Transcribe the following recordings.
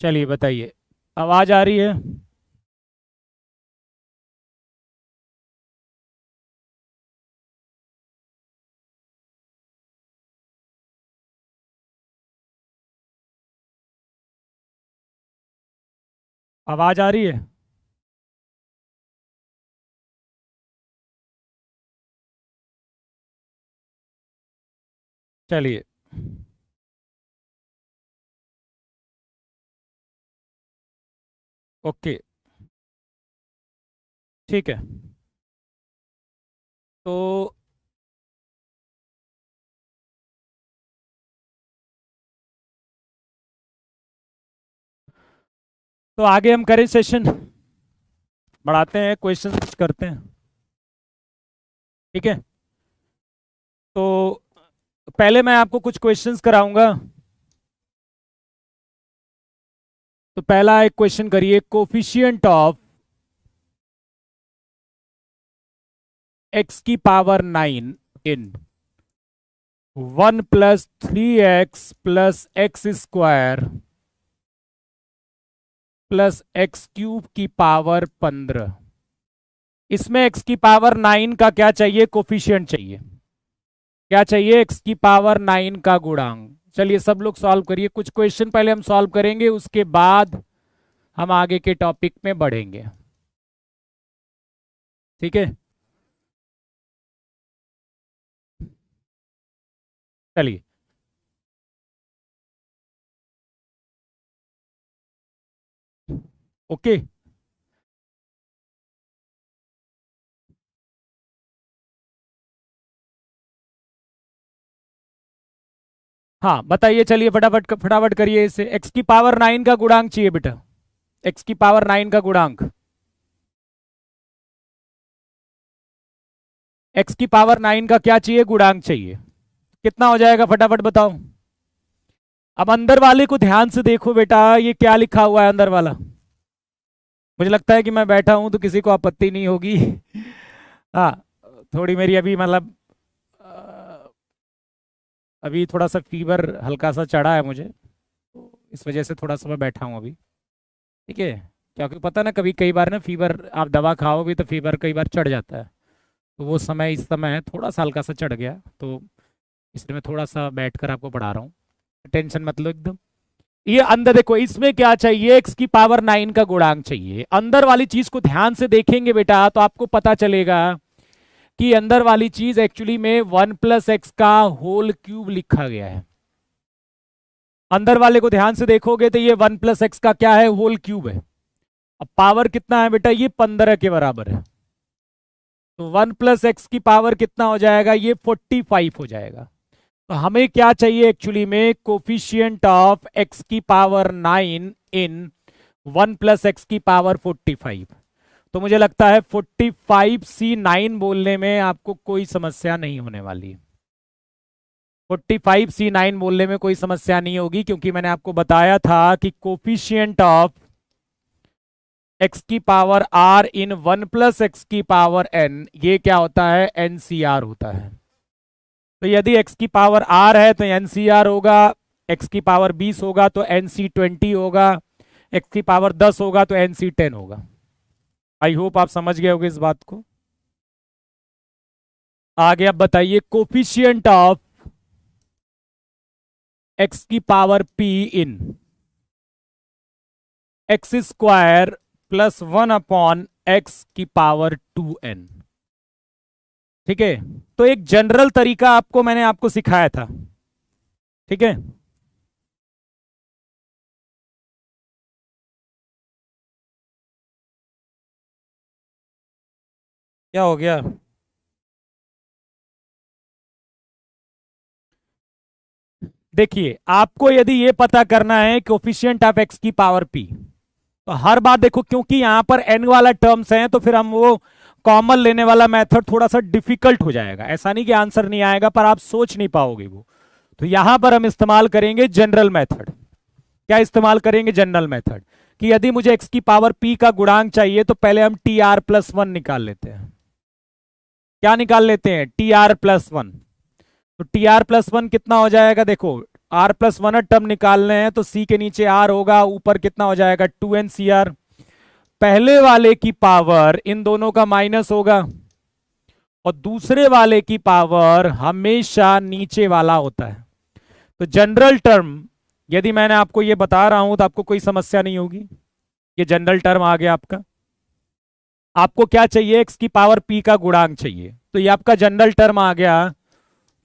चलिए बताइए। आवाज आ रही है? आवाज आ रही है? चलिए। ओके। ठीक है। तो आगे हम करें सेशन, बढ़ाते हैं, क्वेश्चंस करते हैं। ठीक है। तो पहले मैं आपको कुछ क्वेश्चंस कराऊंगा। तो पहला एक क्वेश्चन करिए, कोफिशिएंट ऑफ एक्स की पावर 9 इन 1 + 3x + x² +x³ की पावर 15। इसमें एक्स की पावर 9 का क्या चाहिए? कोफिशिएंट चाहिए। क्या चाहिए? एक्स की पावर 9 का गुणांक। चलिए सब लोग सॉल्व करिए। कुछ क्वेश्चन पहले हम सॉल्व करेंगे, उसके बाद हम आगे के टॉपिक में बढ़ेंगे। ठीक है। चलिए। ओके। हाँ बताइए, चलिए फटाफट फटाफट करिए इसे। एक्स की पावर 9 का गुणांक चाहिए बेटा। एक्स की पावर 9 का गुणांक। एक्स की पावर 9 का क्या चाहिए? गुणांक चाहिए। कितना हो जाएगा फटाफट बताओ। अब अंदर वाले को ध्यान से देखो बेटा, ये क्या लिखा हुआ है अंदर वाला। मुझे लगता है कि मैं बैठा हूं तो किसी को आपत्ति नहीं होगी। हाँ। थोड़ी मेरी अभी मतलब अभी थोड़ा सा फीवर हल्का सा चढ़ा है मुझे, तो इस वजह से थोड़ा सा मैं बैठा हूँ अभी। ठीक है। क्योंकि पता ना, कभी कई बार ना फीवर आप दवा खाओ भी तो फीवर कई बार चढ़ जाता है। तो वो समय इस समय है, थोड़ा सा हल्का सा चढ़ गया, तो इसलिए मैं थोड़ा सा बैठ कर आपको पढ़ा रहा हूँ। टेंशन मत लो एकदम। ये अंदर देखो, इसमें क्या चाहिए? एक्स की पावर 9 का गुणांक चाहिए। अंदर वाली चीज को ध्यान से देखेंगे बेटा तो आपको पता चलेगा कि अंदर वाली चीज एक्चुअली में 1 + x का होल क्यूब लिखा गया है। अंदर वाले को ध्यान से देखोगे तो ये 1 + x का क्या है? होल क्यूब है। अब पावर कितना है बेटा? ये 15 के बराबर है। तो 1 + x की पावर कितना हो जाएगा? ये 45 हो जाएगा। तो हमें क्या चाहिए एक्चुअली में? कोफिशिएंट ऑफ एक्स की पावर 9 इन 1 + x की पावर 45। तो मुझे लगता है 45C9 बोलने में आपको कोई समस्या नहीं होने वाली। 45C9 बोलने में कोई समस्या नहीं होगी, क्योंकि मैंने आपको बताया था कि कोफिशिएंट ऑफ एक्स की पावर r इन 1 + x की पावर n, ये क्या होता है? NCR होता है। तो यदि x की पावर r है तो NCR होगा, x की पावर 20 होगा तो NC20 होगा, x की पावर 10 होगा तो NC10 होगा। आई होप आप समझ गए होगे इस बात को। आगे आप बताइए, कोफिशिएंट ऑफ एक्स की पावर p इन x² + 1/x की पावर 2n। ठीक है। तो एक जनरल तरीका आपको मैंने आपको सिखाया था। ठीक है। क्या हो गया? देखिए, आपको यदि ये पता करना है कोफिशिएंट ऑफ एक्स की पावर p, तो हर बार देखो, क्योंकि यहां पर n वाला टर्म्स है तो फिर हम वो कॉमन लेने वाला मेथड थोड़ा सा डिफिकल्ट हो जाएगा। ऐसा नहीं कि आंसर नहीं आएगा, पर आप सोच नहीं पाओगे वो। तो यहां पर हम इस्तेमाल करेंगे जनरल मेथड। क्या इस्तेमाल करेंगे? General method. कि यदि मुझे एक्स की पावर p का गुणांक चाहिए तो पहले हम TR+1 निकाल लेते हैं। क्या निकाल लेते हैं? TR+1। तो TR+1 कितना हो जाएगा? देखो, r+1 टर्म निकालने हैं तो c के नीचे r होगा, ऊपर कितना हो जाएगा 2n पहले वाले की पावर इन दोनों का माइनस होगा और दूसरे वाले की पावर हमेशा नीचे वाला होता है। तो जनरल टर्म यदि मैंने आपको ये बता रहा हूं तो आपको कोई समस्या नहीं होगी। ये जनरल टर्म आ गया आपका। आपको क्या चाहिए, x की पावर p का गुणांक चाहिए, तो ये आपका जनरल टर्म आ गया।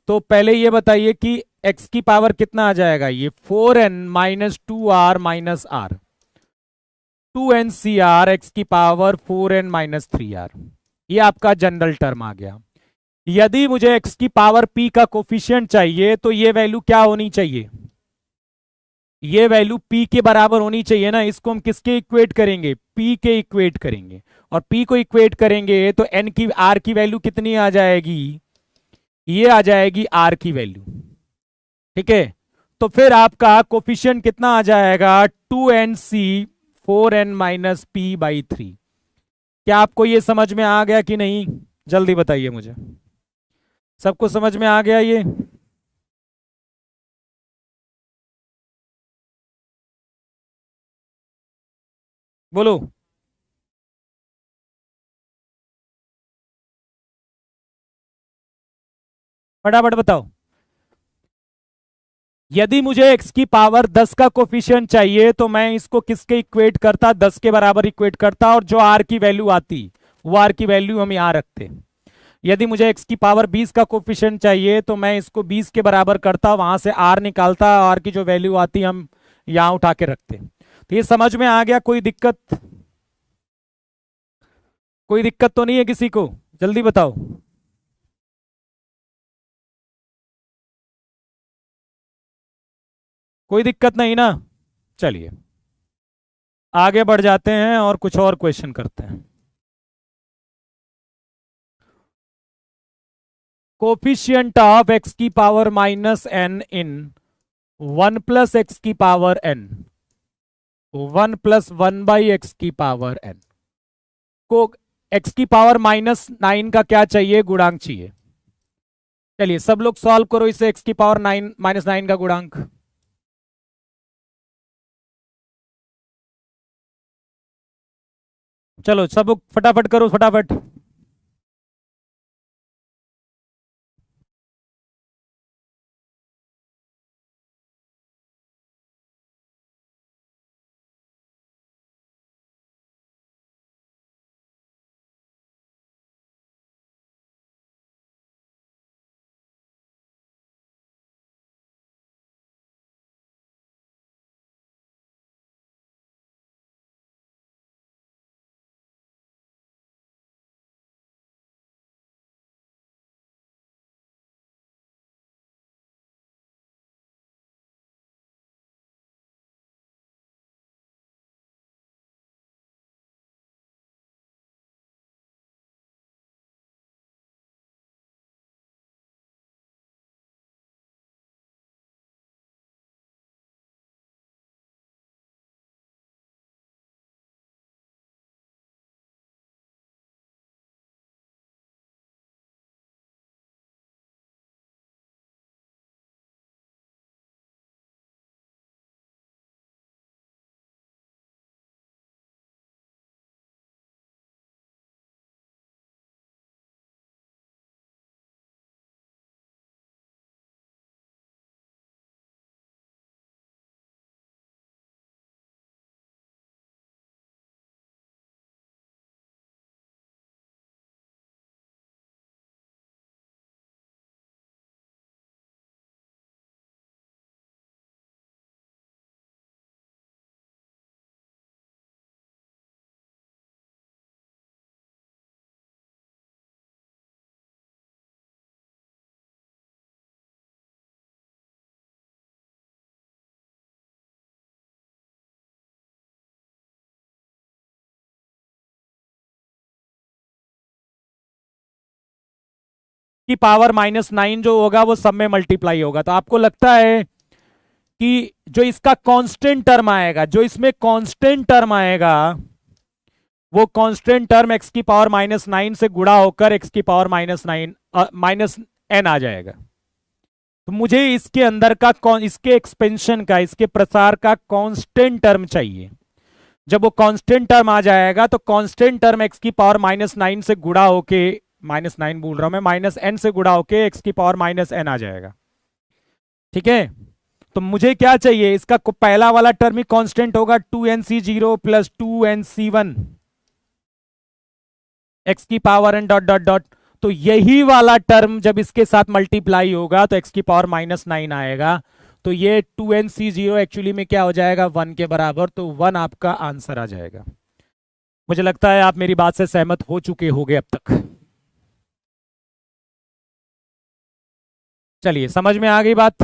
तो पहले ये बताइए कि x की पावर कितना आ जाएगा, ये 4n minus 2r minus r, 2ncr x की पावर 4n माइनस 3r, ये आपका जनरल टर्म आ गया। यदि मुझे x की पावर p का कोफिशिएंट चाहिए तो ये वैल्यू क्या होनी चाहिए, ये वैल्यू p के बराबर होनी चाहिए ना। इसको हम किसके इक्वेट करेंगे, p के इक्वेट करेंगे, और p को इक्वेट करेंगे तो n की r की वैल्यू कितनी आ जाएगी, ये आ जाएगी r की वैल्यू। ठीक है, तो फिर आपका कोफिशिएंट कितना आ जाएगा 2nc 4n minus p by 3। क्या आपको ये समझ में आ गया कि नहीं, जल्दी बताइए मुझे। सबको समझ में आ गया ये? बोलो। फटाफट बताओ। यदि मुझे x की पावर 10 का कोफिशिएंट चाहिए तो मैं इसको किसके इक्वेट करता, 10 के बराबर इक्वेट करता, और जो r की वैल्यू आती वो r की वैल्यू हम यहां रखते। यदि मुझे x की पावर 20 का कोफिशिएंट चाहिए तो मैं इसको 20 के बराबर करता, वहां से r निकालता, r की जो वैल्यू आती हम यहां उठा के रखते। तो ये समझ में आ गया? कोई दिक्कत, कोई दिक्कत तो नहीं है किसी को? जल्दी बताओ। कोई दिक्कत नहीं ना? चलिए आगे बढ़ जाते हैं और कुछ और क्वेश्चन करते हैं। कोफिशिएंट ऑफ x की पावर माइनस n इन 1 प्लस एक्स की power n, 1 plus 1 by x की पावर n को x की पावर -9 का क्या चाहिए, गुणांक चाहिए। चलिए सब लोग सॉल्व करो इसे, x की पावर 9 -9 का गुणांक। चलो सब लोग फटाफट करो, फटाफट। की पावर -9 जो होगा वो सब में मल्टीप्लाई होगा। तो आपको लगता है कि जो इसका कांस्टेंट टर्म आएगा, जो इसमें कांस्टेंट टर्म आएगा, वो कांस्टेंट टर्म x की पावर -9 से गुणा होकर x की पावर -9 -n आ जाएगा। तो मुझे इसके अंदर का इसके एक्सपेंशन का, इसके प्रसार का कांस्टेंट टर्म चाहिए। जब वो कांस्टेंट टर्म आ जाएगा तो कांस्टेंट टर्म एक्स की पावर -9 से गुणा होके, -9 बोल रहा हूं मैं, -n से गुणा होके एक्स की पावर -n आ जाएगा। ठीक है, तो मुझे क्या चाहिए, इसका पहला वाला टर्म ही कांस्टेंट होगा 2nc0 प्लस 2nc1 एक्स की power n dot dot dot. तो यही वाला टर्म जब इसके साथ मल्टीप्लाई होगा तो एक्स की पावर -9 आएगा। तो ये 2nc0 एक्चुअली में क्या हो जाएगा, 1 के बराबर। तो 1 आपका आंसर आ जाएगा। मुझे लगता है आप मेरी बात से सहमत हो चुके होंगे अब तक। चलिए, समझ में आ गई बात।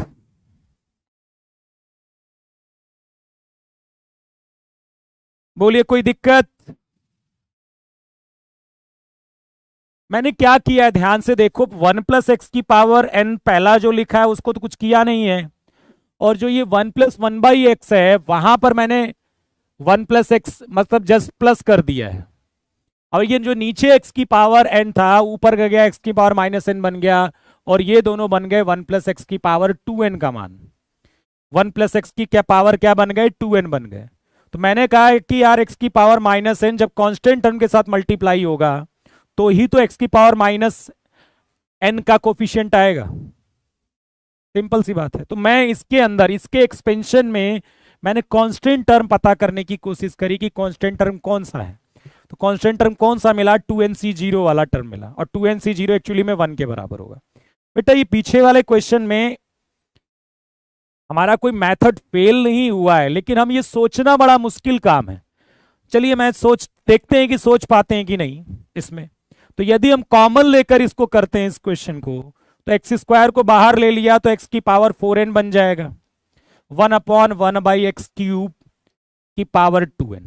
बोलिए, कोई दिक्कत। मैंने क्या किया है ध्यान से देखो, 1 प्लस एक्स की पावर n पहला जो लिखा है उसको तो कुछ किया नहीं है, और जो ये 1 प्लस 1/x है वहां पर मैंने 1 प्लस एक्स मतलब जस्ट प्लस कर दिया है। और ये जो नीचे x की पावर n था ऊपर गया x की पावर -n बन गया, और ये दोनों बन गए 1 प्लस एक्स की पावर 2n का मान। 1 प्लस एक्स की क्या पावर क्या बन गए, 2n बन गए। तो मैंने कहा कि यार x की पावर -n जब कांस्टेंट टर्म के साथ मल्टीप्लाई होगा तो ही तो x की पावर -n का कोफिशिएंट आएगा। सिंपल सी बात है। तो मैं इसके अंदर, इसके एक्सपेंशन में मैंने कांस्टेंट टर्म पता करने की कोशिश करी कि कांस्टेंट टर्म कौन सा है। तो कांस्टेंट टर्म कौन सा मिला, 2nc0 वाला टर्म मिला, और 2nc0 एक्चुअली में 1 के बराबर होगा। बेटा ये पीछे वाले क्वेश्चन में हमारा कोई मेथड फेल नहीं हुआ है, लेकिन हम ये सोचना बड़ा मुश्किल काम है। चलिए मैं देखते हैं कि सोच पाते हैं कि नहीं इसमें। तो यदि हम कॉमन लेकर इसको करते हैं इस क्वेश्चन को, तो एक्स स्क्वायर को बाहर ले लिया तो एक्स की पावर 4n बन जाएगा, 1/1/x³ की पावर 2n।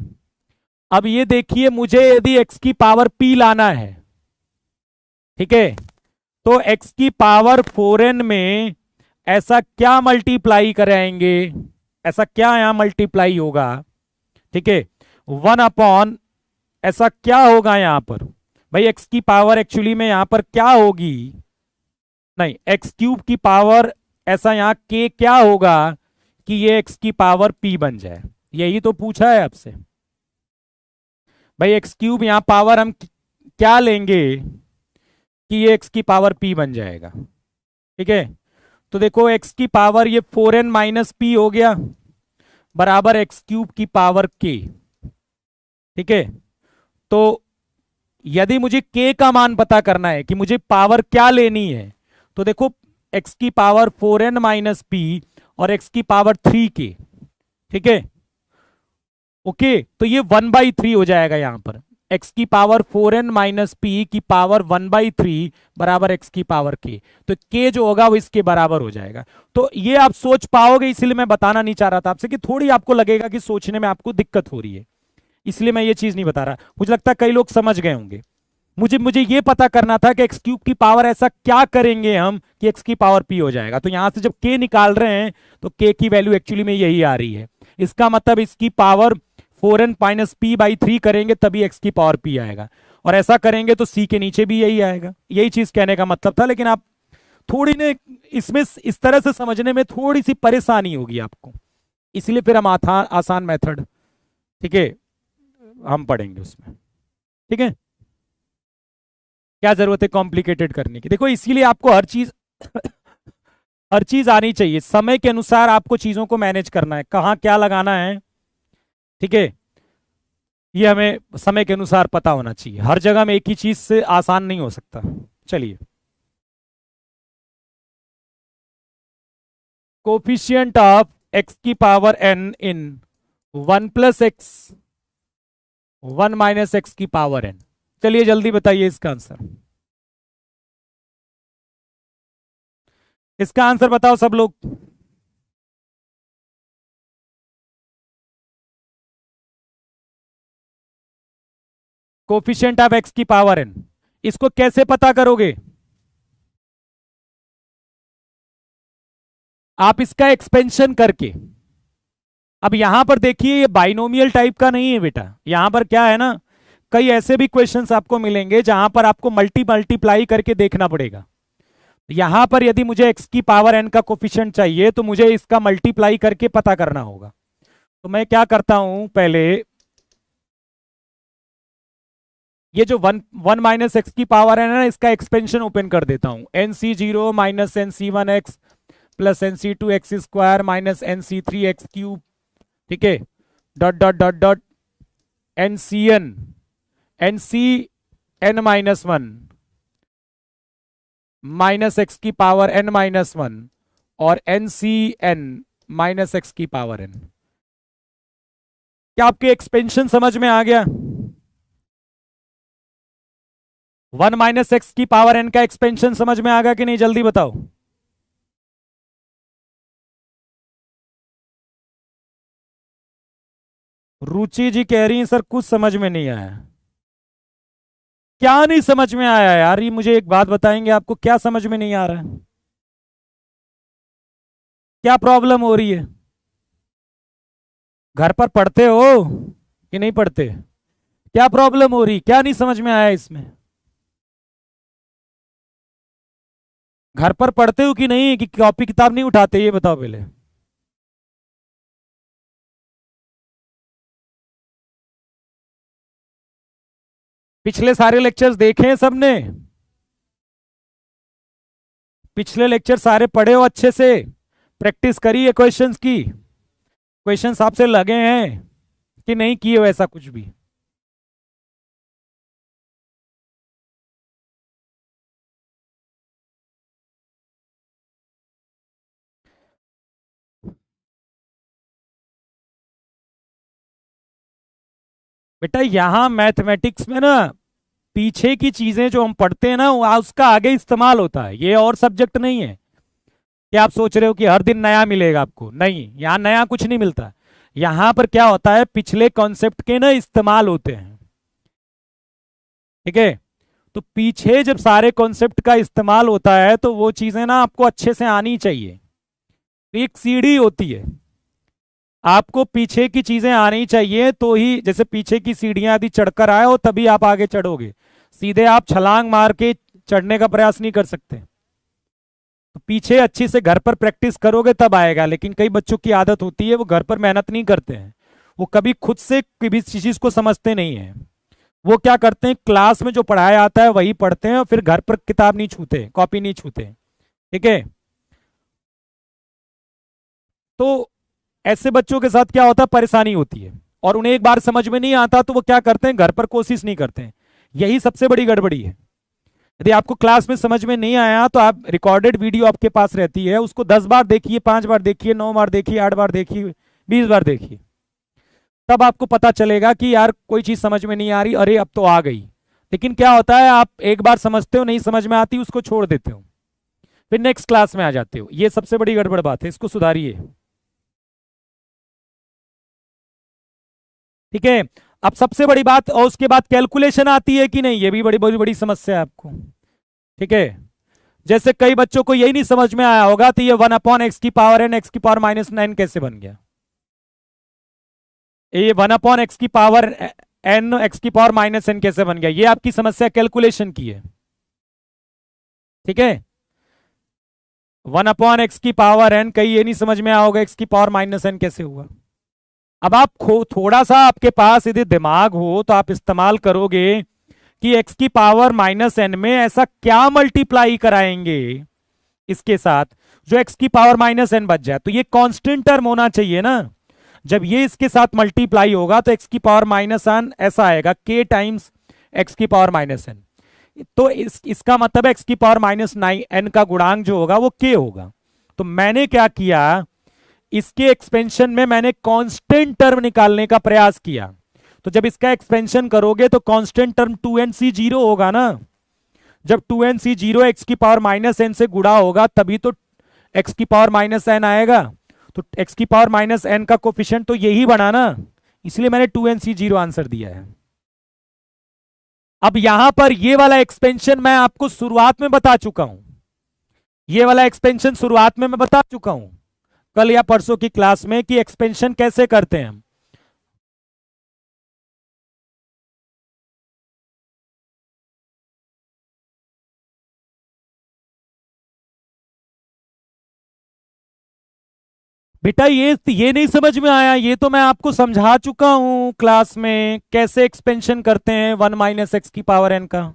अब ये देखिए, मुझे यदि एक्स की पावर p लाना है, ठीक है, तो एक्स की पावर 4n में ऐसा क्या मल्टीप्लाई कराएंगे, ऐसा क्या यहां मल्टीप्लाई होगा, ठीक है, 1/ ऐसा क्या होगा यहां पर भाई, एक्स की पावर एक्चुअली में यहां पर क्या होगी, नहीं x³ की पावर ऐसा यहां k क्या होगा कि ये एक्स की पावर p बन जाए। यही तो पूछा है आपसे भाई, x³ यहां पावर हम क्या लेंगे कि ये एक्स की पावर p बन जाएगा। ठीक है, तो देखो एक्स की पावर ये 4n माइनस p हो गया बराबर x³ की पावर k। ठीक है, तो यदि मुझे k का मान पता करना है कि मुझे पावर क्या लेनी है, तो देखो x की पावर 4n माइनस p और x की पावर 3k। ठीक है, ओके, तो ये 1/3 हो जाएगा यहां पर, x की पावर 4n माइनस p की पावर 1/3 बराबर x की पावर k। तो k जो होगा वो इसके बराबर हो जाएगा। तो ये आप सोच पाओगे, इसलिए मैं बताना नहीं चाह रहा था आपसे कि थोड़ी आपको लगेगा कि सोचने में आपको दिक्कत हो रही है, इसलिए मैं ये चीज नहीं बता रहा। मुझे लगता है कई लोग समझ गए होंगे। मुझे ये पता करना था कि x³ की पावर ऐसा क्या करेंगे हम कि x की पावर p हो जाएगा। तो यहां से जब k निकाल रहे हैं तो k की वैल्यू एक्चुअली में यही आ रही है। इसका मतलब इसकी पावर 4n माइनस p/3 करेंगे तभी x की पावर p आएगा, और ऐसा करेंगे तो c के नीचे भी यही आएगा। यही चीज कहने का मतलब था, लेकिन आप थोड़ी ने इसमें इस तरह से समझने में थोड़ी सी परेशानी होगी आपको, इसलिए फिर हम आसान मेथड, ठीक है, हम पढ़ेंगे उसमें। ठीक है, क्या जरूरत है कॉम्प्लिकेटेड करने की। देखो इसीलिए आपको हर चीज आनी चाहिए, समय के अनुसार आपको चीजों को मैनेज करना है, कहाँ क्या लगाना है। ठीक है, ये हमें समय के अनुसार पता होना चाहिए, हर जगह में एक ही चीज से आसान नहीं हो सकता। चलिए, कोफिशिएंट ऑफ x की पावर n इन 1 प्लस एक्स 1 माइनस एक्स की पावर n। चलिए जल्दी बताइए इसका आंसर, इसका आंसर बताओ सब लोग। कोफिशिएंट ऑफ x की पावर n, इसको कैसे पता करोगे आप, इसका एक्सपेंशन करके। अब यहां पर देखिए ये बाइनोमियल टाइप का नहीं है बेटा, यहां पर क्या है ना, कई ऐसे भी क्वेश्चंस आपको मिलेंगे जहां पर आपको मल्टीप्लाई करके देखना पड़ेगा। यहां पर यदि मुझे x की पावर n का कोफिशिएंट चाहिए तो मुझे इसका मल्टीप्लाई करके पता करना होगा। तो मैं क्या करता हूं, पहले ये जो वन वन माइनस एक्स की पावर है ना, इसका एक्सपेंशन ओपन कर देता हूं। N c zero minus n c one x plus n c two x square minus n c three x cube, ठीक है, dot dot dot dot n c n minus one minus x की power n minus one और n c n minus x की power n. क्या आपके expansion समझ में आ गया? वन माइनस एक्स की पावर एन का एक्सपेंशन समझ में आ गया कि नहीं, जल्दी बताओ। रुचि जी कह रही हैं सर कुछ समझ में नहीं आया। क्या नहीं समझ में आया यार, ये मुझे एक बात बताएंगे, आपको क्या समझ में नहीं आ रहा है? क्या प्रॉब्लम हो रही है? घर पर पढ़ते हो कि नहीं पढ़ते? क्या प्रॉब्लम हो रही, क्या नहीं समझ में आया इसमें? घर पर पढ़ते हो कि नहीं, कि कॉपी किताब नहीं उठाते, ये बताओ पहले। पिछले सारे लेक्चर्स देखे हैं सबने? पिछले लेक्चर सारे पढ़े हो अच्छे से? प्रैक्टिस करी है क्वेश्चंस की? क्वेश्चंस आपसे लगे हैं कि नहीं किए हो ऐसा कुछ भी? बेटा यहाँ मैथमेटिक्स में ना पीछे की चीजें जो हम पढ़ते हैं ना उसका आगे इस्तेमाल होता है, ये और सब्जेक्ट नहीं है कि आप सोच रहे हो कि हर दिन नया मिलेगा आपको, नहीं, यहाँ नया कुछ नहीं मिलता। यहाँ पर क्या होता है, पिछले कॉन्सेप्ट के ना इस्तेमाल होते हैं, ठीक है। तो पीछे जब सारे कॉन्सेप्ट का इस्तेमाल होता है तो वो चीजें ना आपको अच्छे से आनी चाहिए। तो एक सीढ़ी होती है, आपको पीछे की चीजें आनी चाहिए तो ही, जैसे पीछे की सीढ़ियां यदि चढ़कर आए हो तभी आप आगे चढ़ोगे, सीधे आप छलांग मार के चढ़ने का प्रयास नहीं कर सकते। तो पीछे अच्छी से घर पर प्रैक्टिस करोगे तब आएगा, लेकिन कई बच्चों की आदत होती है वो घर पर मेहनत नहीं करते हैं, वो कभी खुद से किसी चीज को समझते नहीं है। वो क्या करते हैं, क्लास में जो पढ़ाया आता है वही पढ़ते हैं और फिर घर पर किताब नहीं छूते, कॉपी नहीं छूते, ठीक है। तो ऐसे बच्चों के साथ क्या होता है, परेशानी होती है और उन्हें एक बार समझ में नहीं आता तो वो क्या करते हैं, घर पर कोशिश नहीं करते हैं। यही सबसे बड़ी गड़बड़ी है। यदि आपको क्लास में समझ में नहीं आया तो आप रिकॉर्डेड वीडियो आपके पास रहती है, उसको 10 बार देखिए, 5 बार देखिए, 9 बार देखिए, 8 बार देखिए, 20 बार देखिए, तब आपको पता चलेगा कि यार कोई चीज समझ में नहीं आ रही, अरे अब तो आ गई। लेकिन क्या होता है, आप एक बार समझते हो, नहीं समझ में आती, उसको छोड़ देते हो, फिर नेक्स्ट क्लास में आ जाते हो। ये सबसे बड़ी गड़बड़ बात है, इसको सुधारिए, ठीक है। अब सबसे बड़ी बात, और उसके बाद कैलकुलेशन आती है कि नहीं, ये भी बड़ी बड़ी बड़ी समस्या है आपको, ठीक है। जैसे कई बच्चों को यही नहीं समझ में आया होगा तो ये 1/x की पावर एन एक्स की पावर -9 कैसे बन गया, ये 1/x की पावर एन एक्स की पावर -n कैसे बन गया, ये आपकी समस्या कैलकुलेशन की है, ठीक है। 1/x की पावर एन, कहीं ये नहीं समझ में आया होगा एक्स की पावर -n कैसे हुआ। अब आप थोड़ा सा आपके पास यदि दिमाग हो तो आप इस्तेमाल करोगे कि एक्स की पावर -n में ऐसा क्या मल्टीप्लाई कराएंगे इसके साथ जो एक्स की पावर -n बच जाए, तो ये कांस्टेंट टर्म होना चाहिए ना। जब ये इसके साथ मल्टीप्लाई होगा तो एक्स की पावर -n ऐसा आएगा, k टाइम्स एक्स की पावर -n। तो इसका मतलब एक्स की पावर -9n का गुणांक जो होगा वो k होगा। तो मैंने क्या किया, इसके एक्सपेंशन में मैंने कांस्टेंट टर्म निकालने का प्रयास किया। तो जब इसका एक्सपेंशन करोगे तो कांस्टेंट टर्म 2nc0 होगा ना। जब 2nc0 एक्स की पावर -n से गुणा होगा तभी तो एक्स की पावर -n आएगा। तो एक्स की पावर -n का कोफिशिएंट तो यही बना ना, इसलिए मैंने 2nc0 आंसर दिया है। अब यहां पर ये वाला एक्सपेंशन मैं आपको शुरुआत में बता चुका हूं, ये वाला एक्सपेंशन शुरुआत में मैं बता चुका हूं कल या परसों की क्लास में कि एक्सपेंशन कैसे करते हैं हम। बेटा ये नहीं समझ में आया? ये तो मैं आपको समझा चुका हूं क्लास में, कैसे एक्सपेंशन करते हैं 1 - x⁻n का।1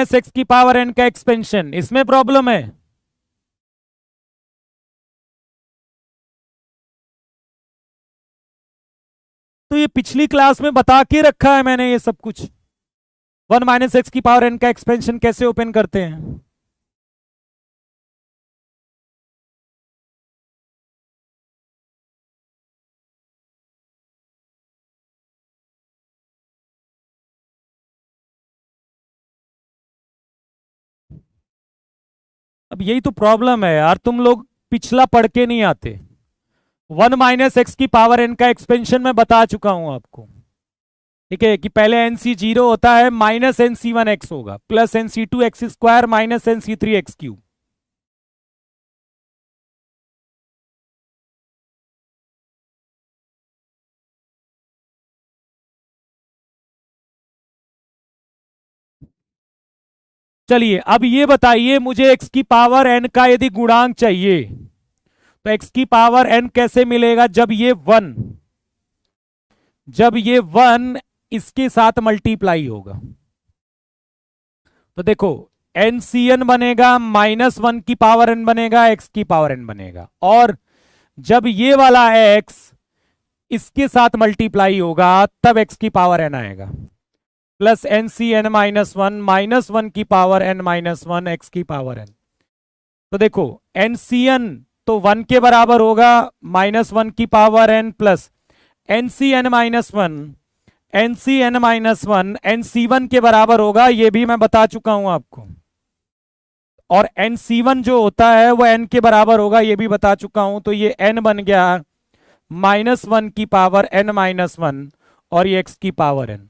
- x⁻n का एक्सपेंशन, इसमें प्रॉब्लम है? तो ये पिछली क्लास में बता के रखा है मैंने ये सब कुछ। 1 - x⁻n का एक्सपेंशन कैसे ओपन करते हैं। अब यही तो प्रॉब्लम है यार, तुम लोग पिछला पढ़ के नहीं आते। 1 - x⁻n का एक्सपेंशन मैं बता चुका हूं आपको। ठीक है, कि पहले NC0 होता है -NC1x होगा, प्लस NC2x² -NC3x3। चलिए अब ये बताइए मुझे x की पावर n का यदि गुणांक चाहिए, तो x की पावर n कैसे मिलेगा? जब ये वन इसके साथ मल्टीप्लाई होगा। तो देखो, NCn बनेगा -1 की पावर n बनेगा, x की पावर n बनेगा, और जब ये वाला x इसके साथ मल्टीप्लाई होगा तब x की पावर n आएगा, प्लस NCn -1 की पावर n-1 x की पावर n। तो देखो, NCn तो 1 के बराबर होगा, -1 की power n, plus NCn-1 NC1 के बराबर होगा, ये भी मैं बता चुका हूं आपको। और NC1 जो होता है वो n के बराबर होगा, ये भी बता चुका हूं। तो ये n बन गया -1 की पावर n-1, और ये x की पावर n।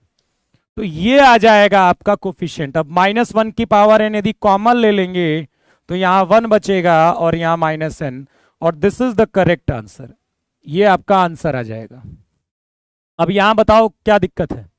तो ये आ जाएगा आपका कोफिशिएंट। अब -1 की पावर n यदि कॉमन ले लेंगे तो यहां 1 बचेगा और यहां -n, और this is the correct answer. ये आपका आंसर आ जाएगा। अब यहां बताओ क्या दिक्कत है।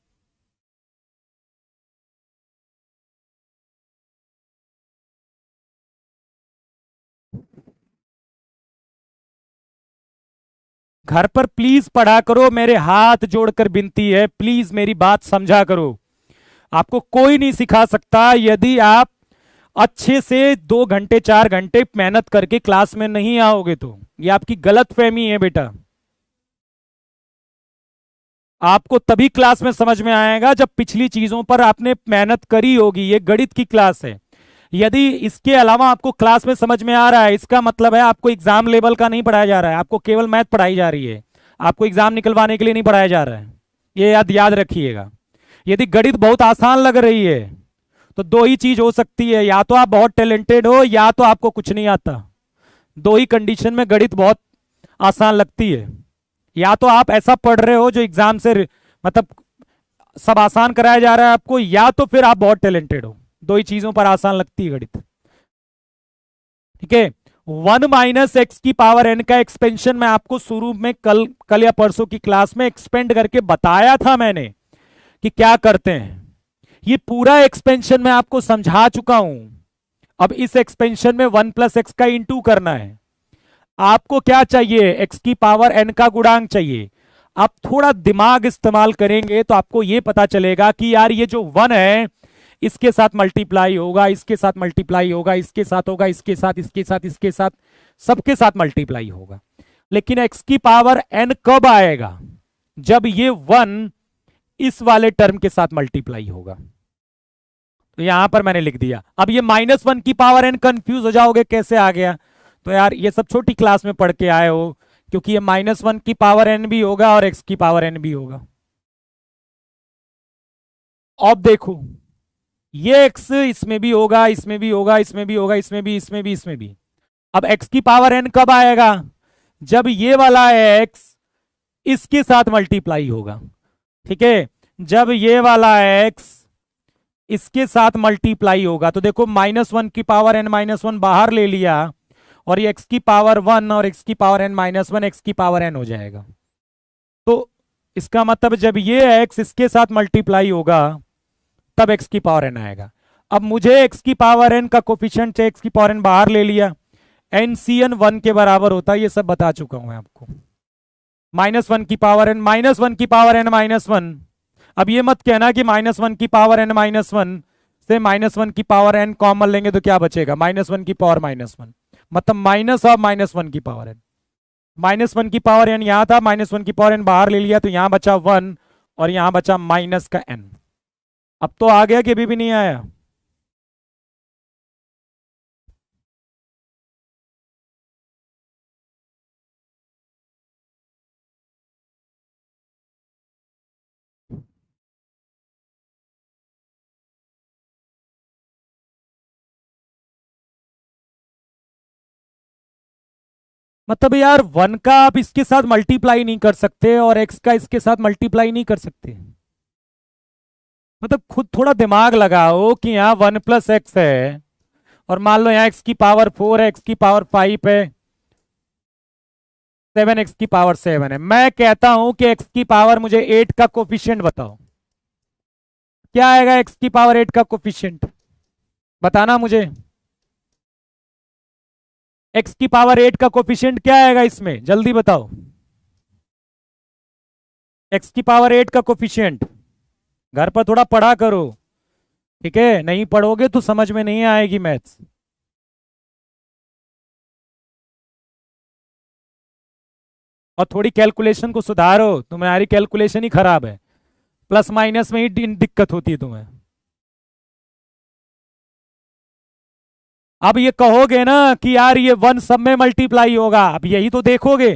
घर पर प्लीज पढ़ा करो, मेरे हाथ जोड़कर विनती है, प्लीज मेरी बात समझा करो। आपको कोई नहीं सिखा सकता यदि आप अच्छे से 2 घंटे 4 घंटे मेहनत करके क्लास में नहीं आओगे तो। ये आपकी गलत फहमी है बेटा। आपको तभी क्लास में समझ में आएगा जब पिछली चीजों पर आपने मेहनत करी होगी। ये गणित की क्लास है। यदि इसके अलावा आपको क्लास में समझ में आ रहा है, इसका मतलब है आपको एग्जाम लेवल का नहीं पढ़ाया जा रहा है, आपको केवल मैथ पढ़ाई जा रही है, आपको एग्जाम निकलवाने के लिए नहीं पढ़ाया जा रहा है। ये याद याद रखिएगा। यदि गणित बहुत आसान लग रही है तो दो ही चीज हो सकती है, या तो आप बहुत टैलेंटेड हो या तो आपको कुछ नहीं आता। दो ही कंडीशन में गणित बहुत आसान लगती है। या तो आप ऐसा पढ़ रहे हो जो एग्जाम से मतलब सब आसान कराया जा रहा है आपको, या तो फिर आप बहुत टैलेंटेड हो। दो ही चीजों पर आसान लगती है गणित। ठीक है, 1 - x की पावर n का एक्सपेंशन मैं आपको शुरू में कल या परसों की क्लास में एक्सपेंड करके बताया था मैंने कि क्या करते हैं। ये पूरा एक्सपेंशन मैं आपको समझा चुका हूं। अब इस एक्सपेंशन में 1 + x का इंटू करना है। आपको क्या चाहिए? x की पावर n का गुणांक चाहिए। आप थोड़ा दिमाग इस्तेमाल करेंगे तो आपको यह पता चलेगा कि यार ये जो 1 है इसके साथ मल्टीप्लाई होगा, इसके साथ मल्टीप्लाई होगा, इसके साथ होगा, इसके साथ, इसके साथ, इसके साथ, सबके साथ मल्टीप्लाई होगा। लेकिन x की पावर n कब आएगा? जब ये 1 इस वाले टर्म के साथ मल्टीप्लाई होगा। तो यहां पर मैंने लिख दिया। अब ये -1 की पावर n कंफ्यूज हो जाओगे कैसे आ गया? तो यार ये सब छोटी क्लास में पढ़ के आए हो, क्योंकि ये -1 की पावर n भी होगा और x की पावर n भी होगा। अब देखो, ये x इसमें भी होगा, इसमें भी होगा, इसमें भी होगा, इसमें भी, इसमें भी, इसमें भी। अब x की पावर n कब आएगा? जब ये वाला x इसके साथ मल्टीप्लाई होगा। ठीक है, जब ये वाला x इसके साथ मल्टीप्लाई होगा। तो देखो -1 की पावर n-1 बाहर ले लिया, और ये x की पावर 1 और x की पावर n-1 x की पावर n हो जाएगा। तो इसका मतलब जब ये x इसके साथ मल्टीप्लाई होगा तब x की पावर n आएगा। अब मुझे x की पावर n का कोफिशिएंट चाहिए, x की पावर n बाहर ले लिया, NCN 1 के बराबर होता है, ये सब बता चुका हूं मैं आपको। -1 की पावर n, -1 की पावर n-1। अब ये मत कहना कि -1 की पावर n-1 से -1 की पावर n कॉमन लेंगे तो क्या बचेगा, -1 की पावर -1, मतलब माइनस ऑफ -1 की पावर n। -1 की पावर n यहां था, -1 की पावर n बाहर ले लिया, तो यहां बचा 1 और यहां बचा माइनस का n। अब तो आ गया कि अभी भी नहीं आया? मतलब यार 1 का आप इसके साथ मल्टीप्लाई नहीं कर सकते और x का इसके साथ मल्टीप्लाई नहीं कर सकते। मतलब खुद थोड़ा दिमाग लगाओ कि यहाँ 1 + x है, और मान लो यहाँ x की पावर 4 है, x की पावर 5 है, 7 x की पावर 7 है। मैं कहता हूं कि x की पावर मुझे 8 का कोफिशिएंट बताओ, क्या आएगा x की पावर 8 का कोफिशिएंट, बताना मुझे। x की पावर 8 का कोफिशिएंट क्या आएगा इसमें, जल्दी बताओ। x की पावर 8 का कोफिशिएंट घर पर थोड़ा पढ़ा करो, ठीक है? नहीं पढ़ोगे तो समझ में नहीं आएगी मैथ्स। और थोड़ी कैलकुलेशन को सुधारो, तुम्हारी कैलकुलेशन ही खराब है, प्लस माइनस में ही दिक्कत होती है तुम्हें। अब ये कहोगे ना कि यार ये 1 सब में मल्टीप्लाई होगा, अब यही तो देखोगे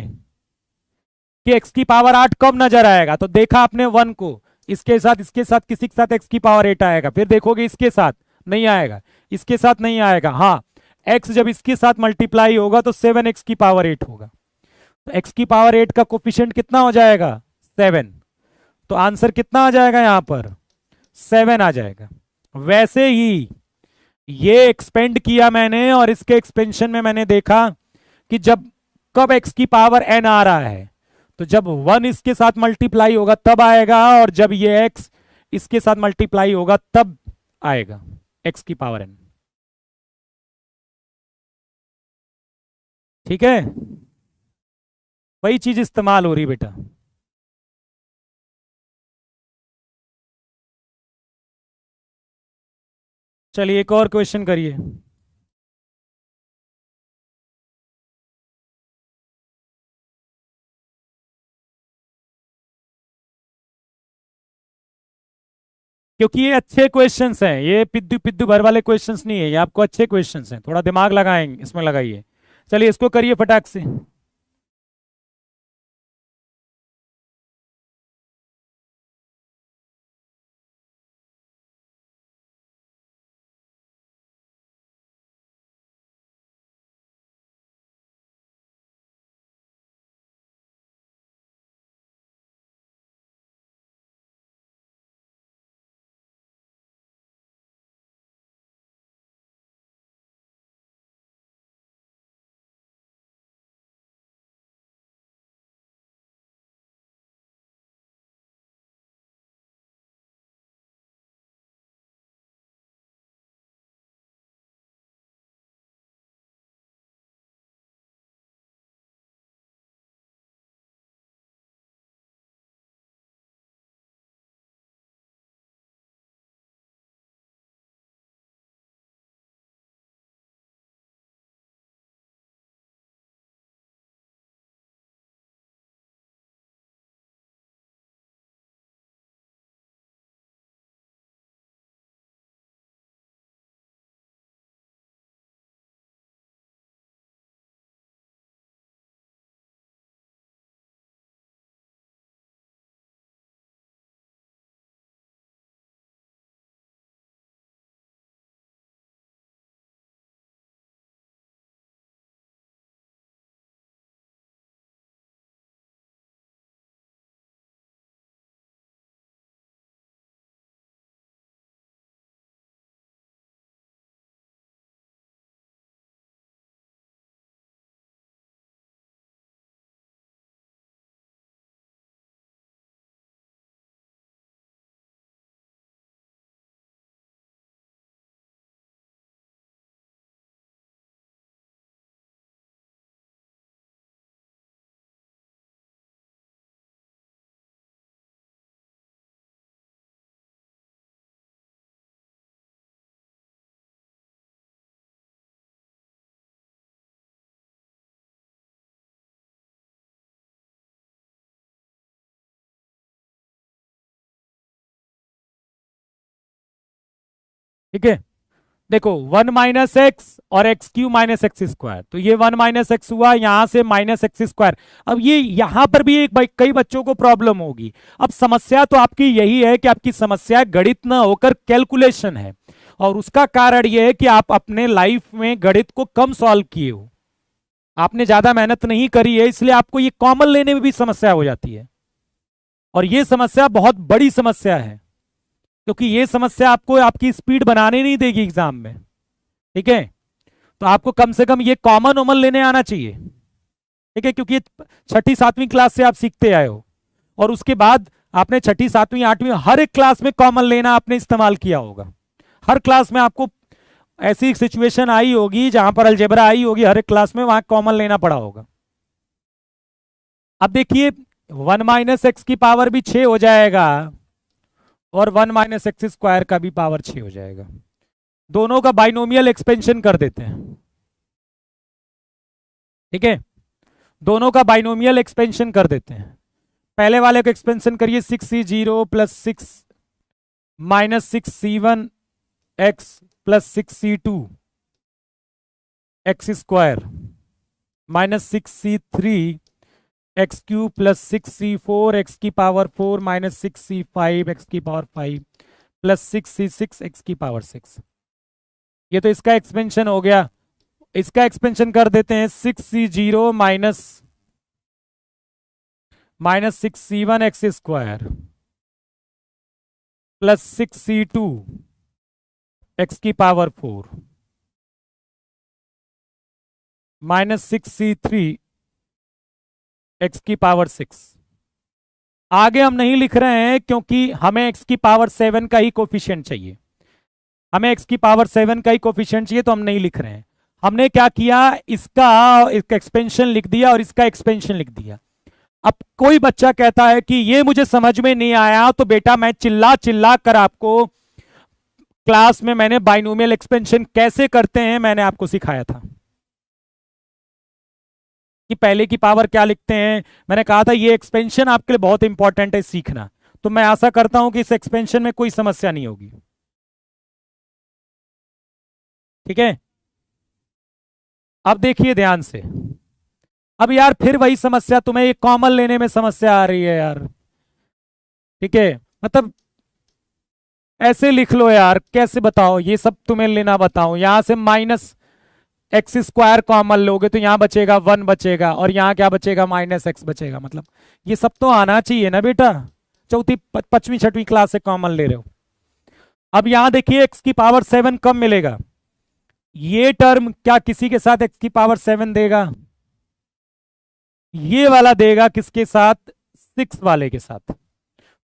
कि x की पावर 8 कब नजर आएगा। तो देखा आपने 1 को, इसके साथ किसी के साथ x की पावर 8 आएगा, फिर देखोगे इसके साथ नहीं आएगा, इसके साथ नहीं आएगा। हाँ, x जब इसके साथ मल्टीप्लाई होगा तो 7x की पावर 8 होगा। तो x की पावर 8 का कोफिशिएंट कितना हो जाएगा, 7। तो आंसर कितना आ जाएगा यहां पर, 7 आ जाएगा। वैसे ही ये एक्सपेंड किया मैंने, और इसके एक्सपेंशन में मैंने देखा कि जब कब x की पावर n आ रहा है, तो जब 1 इसके साथ मल्टीप्लाई होगा तब आएगा, और जब ये x इसके साथ मल्टीप्लाई होगा तब आएगा x की पावर n। ठीक है, वही चीज इस्तेमाल हो रही बेटा। चलिए एक और क्वेश्चन करिए। क्योंकि ये अच्छे क्वेश्चंस हैं, ये पिद्दू पिद्दू भर वाले क्वेश्चंस नहीं है, ये आपको अच्छे क्वेश्चंस हैं, थोड़ा दिमाग लगाएंगे इसमें, लगाइए। चलिए इसको करिए फटाक से। ठीक है, देखो 1 - x और x³ - x², तो ये 1 - x हुआ, यहां से -x²। अब ये यहां पर भी एक कई बच्चों को प्रॉब्लम होगी। अब समस्या तो आपकी यही है कि आपकी समस्या गणित ना होकर कैलकुलेशन है, और उसका कारण यह है कि आप अपने लाइफ में गणित को कम सॉल्व किए हो, आपने ज्यादा मेहनत नहीं करी है, इसलिए आपको ये कॉमन लेने में भी समस्या हो जाती है। और ये समस्या बहुत बड़ी समस्या है, क्योंकि ये समस्या आपको आपकी स्पीड बनाने नहीं देगी एग्जाम में। ठीक है, तो आपको कम से कम ये कॉमन ओमन लेने आना चाहिए। ठीक है, क्योंकि छठी सातवीं क्लास से आप सीखते आए हो, और उसके बाद आपने छठी सातवीं आठवीं हर एक क्लास में कॉमन लेना आपने इस्तेमाल किया होगा। हर क्लास में आपको ऐसी सिचुएशन आई होगी जहां पर अलजेब्रा आई होगी, हर एक क्लास में वहां कॉमन लेना पड़ा होगा। अब देखिए 1 - x भी 6 हो जाएगा, और 1 - x² का भी पावर 6 हो जाएगा। दोनों का बाइनोमियल एक्सपेंशन कर देते हैं। ठीक है, दोनों का बाइनोमियल एक्सपेंशन कर देते हैं। पहले वाले का एक्सपेंशन करिए, 6c0 + 6 - 6c1x + 6c2 x² -6c3 x³ + 6c4 x⁴ -6c5 x⁵ + 6c6 x⁶। ये तो इसका एक्सपेंशन हो गया। इसका एक्सपेंशन कर देते हैं, 6c0 -6c1 x² + 6c2 x⁴ -6c3 x⁶। आगे हम नहीं लिख रहे हैं, क्योंकि हमें x⁴ का ही कोफिशिएंट चाहिए। हमें x⁴ का ही कोफिशिएंट चाहिए, तो हम नहीं लिख रहे हैं। हमने क्या किया, इसका एक्सपेंशन लिख दिया और इसका एक्सपेंशन लिख दिया। अब कोई बच्चा कहता है कि ये मुझे समझ में नहीं आया, तो बेटा मैं चिल्ला चिल्ला कर आपको क्लास में मैंने बाइनोमियल एक्सपेंशन कैसे करते हैं मैंने आपको सिखाया था, कि पहले की पावर क्या लिखते हैं। मैंने कहा था ये एक्सपेंशन आपके लिए बहुत इंपॉर्टेंट है सीखना। तो मैं आशा करता हूं कि इस एक्सपेंशन में कोई समस्या नहीं होगी। ठीक है, अब देखिए ध्यान से। अब यार फिर वही समस्या, तुम्हें ये कॉमन लेने में समस्या आ रही है यार। ठीक है, मतलब ऐसे लिख लो यार, कैसे बताओ ये सब तुम्हें लेना, बताओ यहां से -x² कॉमन लोगे तो यहां बचेगा 1 बचेगा, और यहां क्या बचेगा, -x बचेगा। मतलब ये सब तो आना चाहिए ना बेटा, चौथी पांचवी छठवीं क्लास से कॉमन ले रहे हो। अब यहां देखिए x⁴ कब मिलेगा, ये टर्म क्या किसी के साथ x⁴ देगा, ये वाला देगा किसके साथ, 6 वाले के साथ।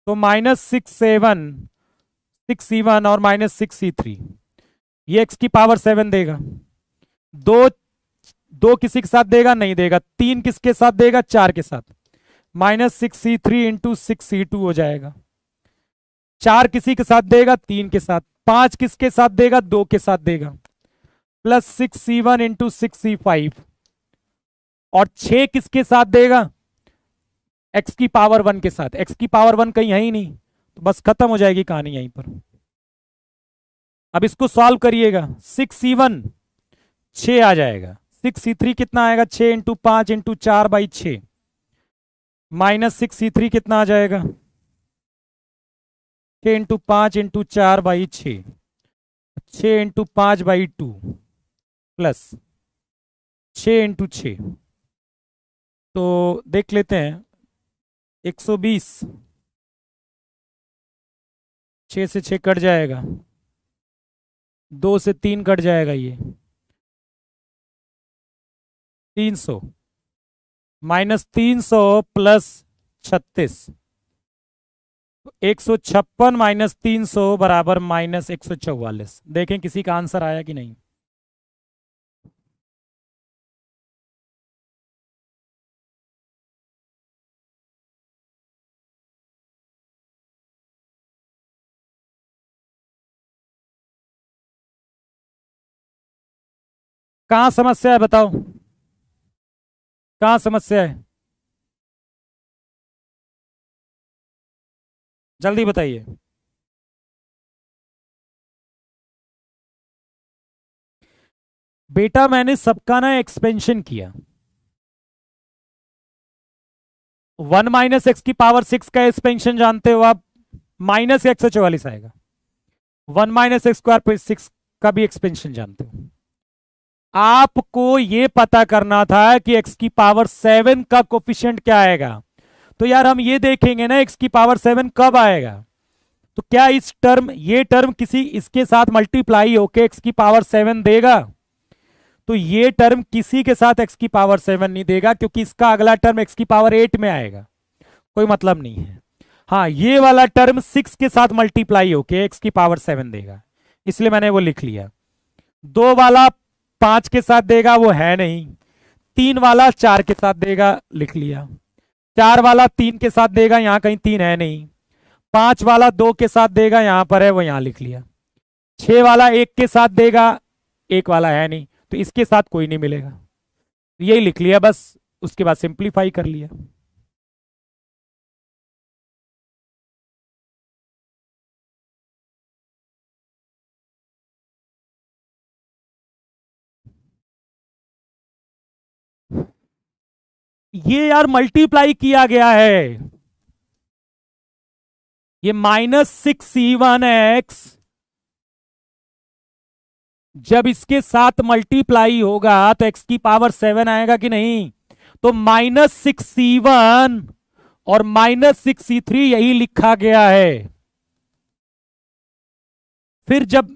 तो -6c1 और -6c3, ये x⁴ देगा। दो दो किसी के साथ देगा, नहीं देगा। 3 किसके साथ देगा, 4 के साथ। -6c3 × 6c2 हो जाएगा। 4 किसी के साथ देगा, 3 के साथ। 5 किसके साथ देगा, 2 के साथ देगा। +6c1 × 6c5, और 6 किसके साथ देगा, x⁴ के साथ। x⁴ कहीं है ही नहीं, तो बस खत्म हो जाएगी कहानी यहीं पर। अब इसको सॉल्व करिएगा, 6c1 6 आ जाएगा, 6c3 कितना आएगा, 6 × 5 × 4/6, -6c3 कितना आ जाएगा, 6 × 5 × 4/6, 6 × 5/2 प्लस 6 × 6। तो देख लेते हैं, 120, 6 से 6 कट जाएगा, 2 से 3 कट जाएगा, ये 300, -300 + 36, 156 - 300 बराबर -144। देखें किसी का आंसर आया कि नहीं। कहाँ समस्या है बताओ, कहाँ समस्या है, जल्दी बताइए। बेटा मैंने सबका ना एक्सपेंशन किया। 1 माइनस एक्स की पावर 6 का एक्सपेंशन जानते हो आप, माइनस 144 आएगा। 1 माइनस एक्स स्क्वायर पर 6 का भी एक्सपेंशन जानते हो। आपको ये पता करना था कि x की पावर 7 का कोफिशिएंट क्या आएगा। तो यार हम ये देखेंगे ना x की पावर 7 कब आएगा। तो क्या इस टर्म, ये टर्म किसी इसके साथ मल्टीप्लाई होके x की पावर 7 देगा। तो ये टर्म किसी के साथ x की पावर 7 नहीं देगा, क्योंकि इसका अगला टर्म x की पावर 8 में आएगा, कोई मतलब नहीं है। हाँ, ये वाला टर्म 6 के साथ मल्टीप्लाई होके x की पावर 7 देगा, इसलिए मैंने वो लिख लिया। 2 वाला 5 के साथ देगा, वो है नहीं। 3 वाला 4 के साथ देगा, लिख लिया। 4 वाला 3 के साथ देगा, यहां कहीं 3 है नहीं। 5 वाला 2 के साथ देगा, यहां पर है, वो यहां लिख लिया। 6 वाला 1 के साथ देगा, 1 वाला है नहीं, तो इसके साथ कोई नहीं मिलेगा, यही लिख लिया बस। उसके बाद सिंप्लीफाई कर लिया। ये यार मल्टीप्लाई किया गया है, ये -6c1x जब इसके साथ मल्टीप्लाई होगा तो x की पावर 7 आएगा कि नहीं। तो -6c1 और -6c3 यही लिखा गया है। फिर जब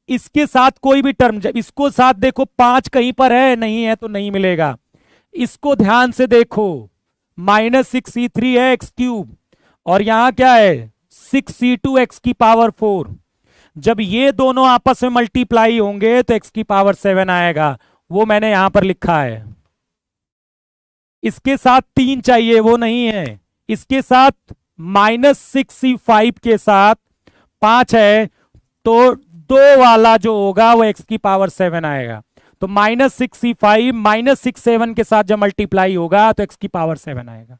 इसके साथ कोई भी टर्म, जब इसको साथ देखो 5 कहीं पर है, नहीं है तो नहीं मिलेगा। इसको ध्यान से देखो, -6c3 है एक्स क्यूब, और यहां क्या है 6c2 एक्स की पावर 4। जब ये दोनों आपस में मल्टीप्लाई होंगे तो एक्स की पावर 7 आएगा, वो मैंने यहां पर लिखा है। इसके साथ 3 चाहिए, वो नहीं है। इसके साथ -6c5 के साथ 5 है, तो 2 वाला जो होगा वो एक्स की पावर 7 आएगा। तो -6c5 -6 7 के साथ जब मल्टीप्लाई होगा तो एक्स की पावर 7 आएगा,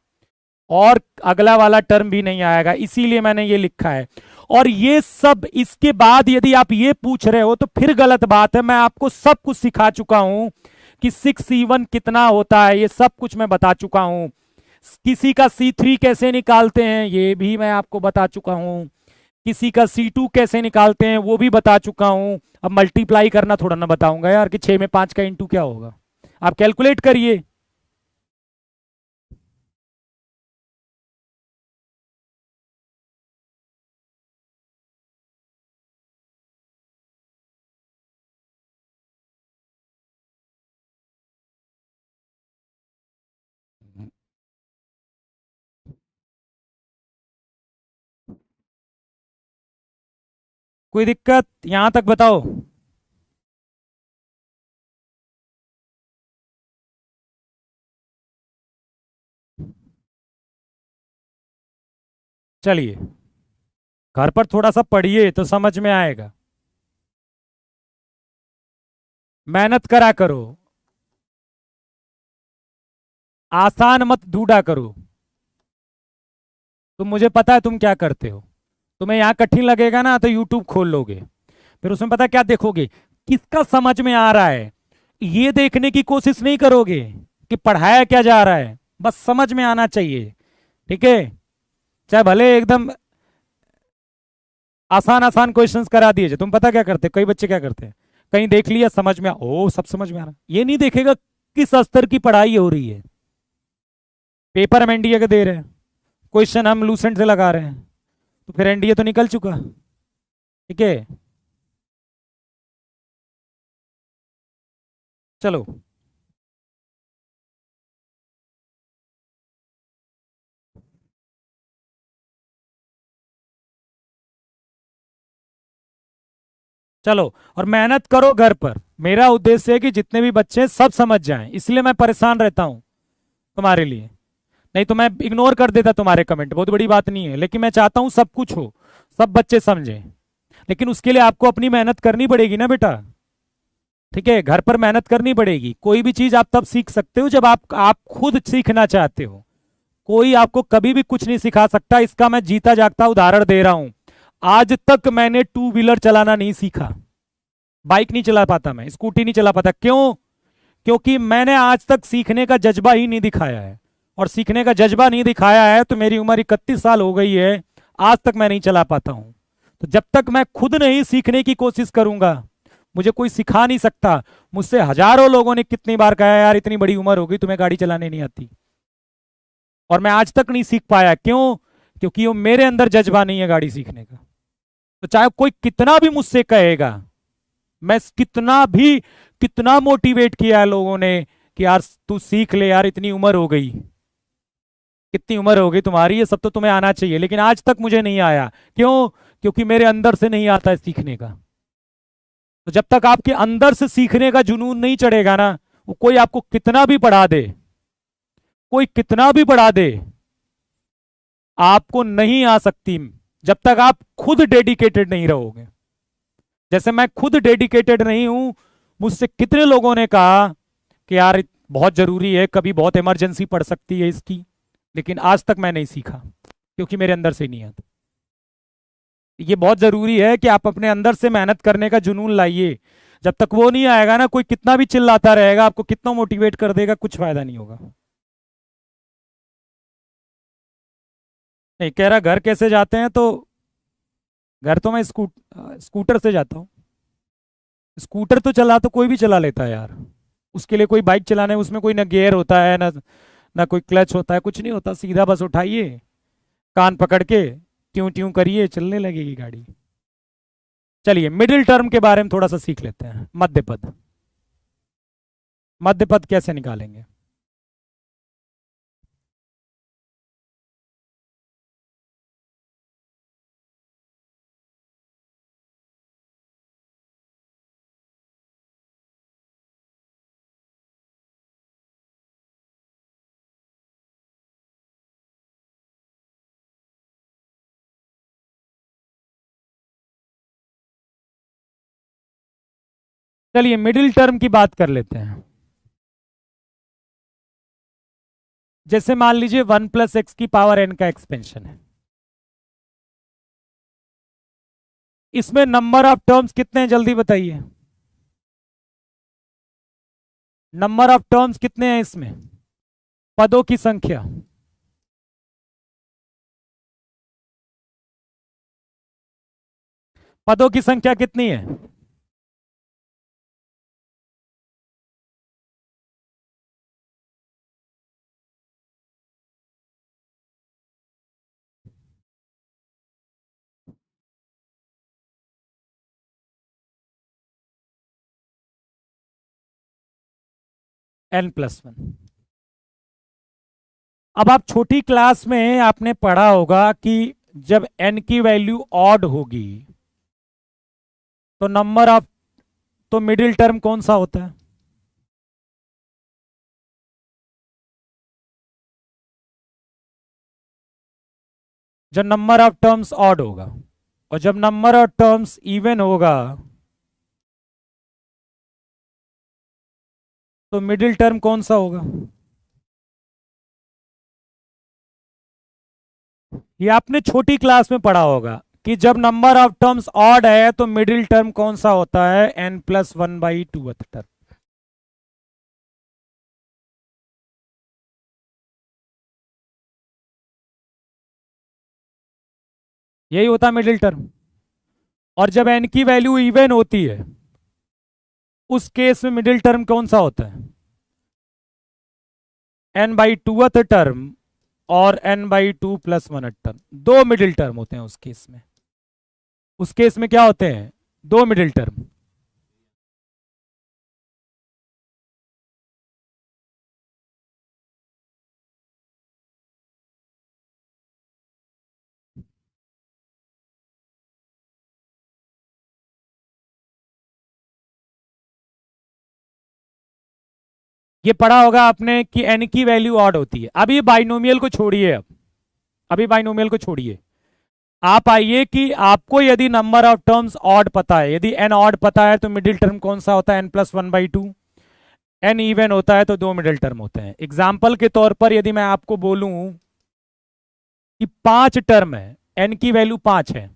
और अगला वाला टर्म भी नहीं आएगा, इसीलिए मैंने ये लिखा है। और ये सब इसके बाद यदि आप ये पूछ रहे हो तो फिर गलत बात है। मैं आपको सब कुछ सिखा चुका हूं कि 6c1 कितना होता है, ये सब कुछ मैं बता चुका हूं। किसी का c3 कैसे निकालते हैं ये भी मैं आपको बता चुका हूं। किसी का c2 कैसे निकालते हैं वो भी बता चुका हूं। अब मल्टीप्लाई करना थोड़ा ना बताऊंगा यार कि 6 में 5 का इंटू क्या होगा, आप कैलकुलेट करिए। कोई दिक्कत यहां तक बताओ। चलिए घर पर थोड़ा सा पढ़िए तो समझ में आएगा, मेहनत करा करो, आसान मत ढूंढा करो। तुम, मुझे पता है तुम क्या करते हो। तुम्हें यहां कठिन लगेगा ना तो यूट्यूब खोल लोगे, फिर उसमें पता क्या देखोगे, किसका समझ में आ रहा है। ये देखने की कोशिश नहीं करोगे कि पढ़ाया क्या जा रहा है, बस समझ में आना चाहिए, ठीक है। चाहे भले एकदम आसान आसान क्वेश्चंस करा दिए जाए। तुम पता क्या करते, कई बच्चे क्या करते हैं, कहीं देख लिया समझ में ओ सब समझ में आ रहा, ये नहीं देखेगा किस स्तर की पढ़ाई हो रही है। पेपर हम एनडीए के दे रहे हैं, क्वेश्चन हम लूसेंट से लगा रहे हैं, तो फिर एनडीए तो निकल चुका, ठीक है। चलो चलो, और मेहनत करो घर पर। मेरा उद्देश्य है कि जितने भी बच्चे हैं, सब समझ जाएं, इसलिए मैं परेशान रहता हूं तुम्हारे लिए। नहीं तो मैं इग्नोर कर देता तुम्हारे कमेंट, बहुत बड़ी बात नहीं है, लेकिन मैं चाहता हूं सब कुछ हो, सब बच्चे समझें। लेकिन उसके लिए आपको अपनी मेहनत करनी पड़ेगी ना बेटा, ठीक है। घर पर मेहनत करनी पड़ेगी। कोई भी चीज आप तब सीख सकते हो जब आप खुद सीखना चाहते हो। कोई आपको कभी भी कुछ नहीं सिखा सकता, इसका मैं जीता जागता उदाहरण दे रहा हूं। आज तक मैंने टू व्हीलर चलाना नहीं सीखा, बाइक नहीं चला पाता, मैं स्कूटी नहीं चला पाता। क्यों? क्योंकि मैंने आज तक सीखने का जज्बा ही नहीं दिखाया है, और सीखने का जज्बा नहीं दिखाया है तो मेरी उम्र 31 साल हो गई है, आज तक मैं नहीं चला पाता हूं। तो जब तक मैं खुद नहीं सीखने की कोशिश करूंगा, मुझे कोई सिखा नहीं सकता। मुझसे हजारों लोगों ने कितनी बार कहा यार इतनी बड़ी उम्र हो गई तुम्हें गाड़ी चलाने नहीं आती, और मैं आज तक नहीं सीख पाया। क्यों? क्योंकि वो मेरे अंदर जज्बा नहीं है गाड़ी सीखने का। तो चाहे कोई कितना भी मुझसे कहेगा, मैं कितना मोटिवेट किया है लोगों ने कि यार तू सीख ले यार, इतनी उम्र हो गई, कितनी उम्र हो गई तुम्हारी, ये सब तो तुम्हें आना चाहिए, लेकिन आज तक मुझे नहीं आया। क्यों? क्योंकि मेरे अंदर से नहीं आता है सीखने का। तो जब तक आपके अंदर से सीखने का जुनून नहीं चढ़ेगा ना, वो कोई आपको कितना भी पढ़ा दे, कोई कितना भी पढ़ा दे, आपको नहीं आ सकती जब तक आप खुद डेडिकेटेड नहीं रहोगे। जैसे मैं खुद डेडिकेटेड नहीं हूं, मुझसे कितने लोगों ने कहा कि यार बहुत जरूरी है, कभी बहुत इमरजेंसी पड़ सकती है इसकी, लेकिन आज तक मैं नहीं सीखा क्योंकि मेरे अंदर से नहीं आता। ये बहुत जरूरी है कि आप अपने अंदर से मेहनत करने का जुनून लाइए। जब तक वो नहीं आएगा ना, कोई कितना भी चिल्लाता रहेगा, आपको कितना मोटिवेट कर देगा, कुछ फायदा नहीं होगा। नहीं कह रहा घर कैसे जाते हैं, तो घर तो मैं स्कूटर से जाता हूँ। स्कूटर तो चला तो कोई भी चला लेता है यार, उसके लिए कोई बाइक चलाने उसमें कोई ना गियर होता है ना, ना कोई क्लच होता है, कुछ नहीं होता, सीधा बस उठाइए, कान पकड़ के ट्यूं ट्यूं करिए, चलने लगेगी गाड़ी। चलिए मिडिल टर्म के बारे में थोड़ा सा सीख लेते हैं। मध्य पद, मध्य पद कैसे निकालेंगे? चलिए मिडिल टर्म की बात कर लेते हैं। जैसे मान लीजिए 1 + x⁴ का एक्सपेंशन है, इसमें नंबर ऑफ टर्म्स कितने हैं जल्दी बताइए। नंबर ऑफ टर्म्स कितने हैं इसमें? पदों की संख्या। पदों की संख्या कितनी है? n+1। अब आप छोटी क्लास में आपने पढ़ा होगा कि जब n की वैल्यू ऑड होगी तो नंबर ऑफ, तो मिडिल टर्म कौन सा होता है? जब नंबर ऑफ टर्म्स ऑड होगा, और जब नंबर ऑफ टर्म्स इवन होगा तो मिडिल टर्म कौन सा होगा? ये आपने छोटी क्लास में पढ़ा होगा कि जब नंबर ऑफ टर्म्स ऑड है तो मिडिल टर्म कौन सा होता है? n+1/2 term. यही होता है मिडिल टर्म। और जब n की वैल्यू इवन होती है उस केस में मिडिल टर्म कौन सा होता है? n/2 टर्म और n/2+1 टर्म, दो मिडिल टर्म होते हैं उस केस में। उस केस में क्या होते हैं? दो मिडिल टर्म। ये पढ़ा होगा आपने कि n की वैल्यू ऑड होती है। अब ये बाइनोमियल को छोड़िए, अब अभी बाइनोमियल को छोड़िए, आप आइए कि आपको यदि नंबर ऑफ टर्म्स ऑड पता है, यदि n ऑड पता है तो मिडिल टर्म कौन सा होता है? n+1/2। n इवन होता है तो दो मिडिल टर्म होते हैं। एग्जाम्पल के तौर पर यदि मैं आपको बोलूं कि 5 टर्म है, n की वैल्यू 5 है,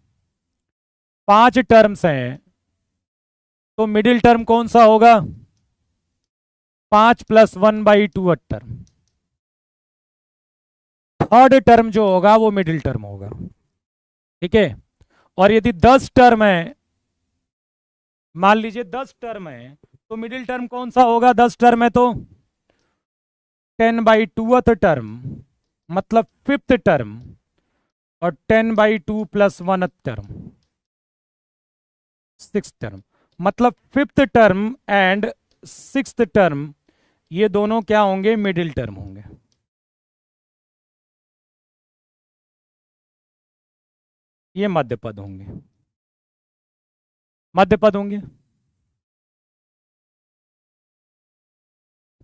5 टर्म्स हैं, तो मिडिल टर्म कौन सा होगा? 5+1/2 टर्म। थर्ड टर्म जो होगा वो मिडिल टर्म होगा। ठीक है। और यदि 10 टर्म है, मान लीजिए 10 टर्म है, तो मिडिल टर्म कौन सा होगा? 10 टर्म है तो 10/2 टर्म, मतलब फिफ्थ टर्म। और 10/2 + 1 टर्म, सिक्स टर्म। मतलब fifth term and six term, ये दोनों क्या होंगे? मिडिल टर्म होंगे। ये मध्य पद होंगे, मध्य पद होंगे।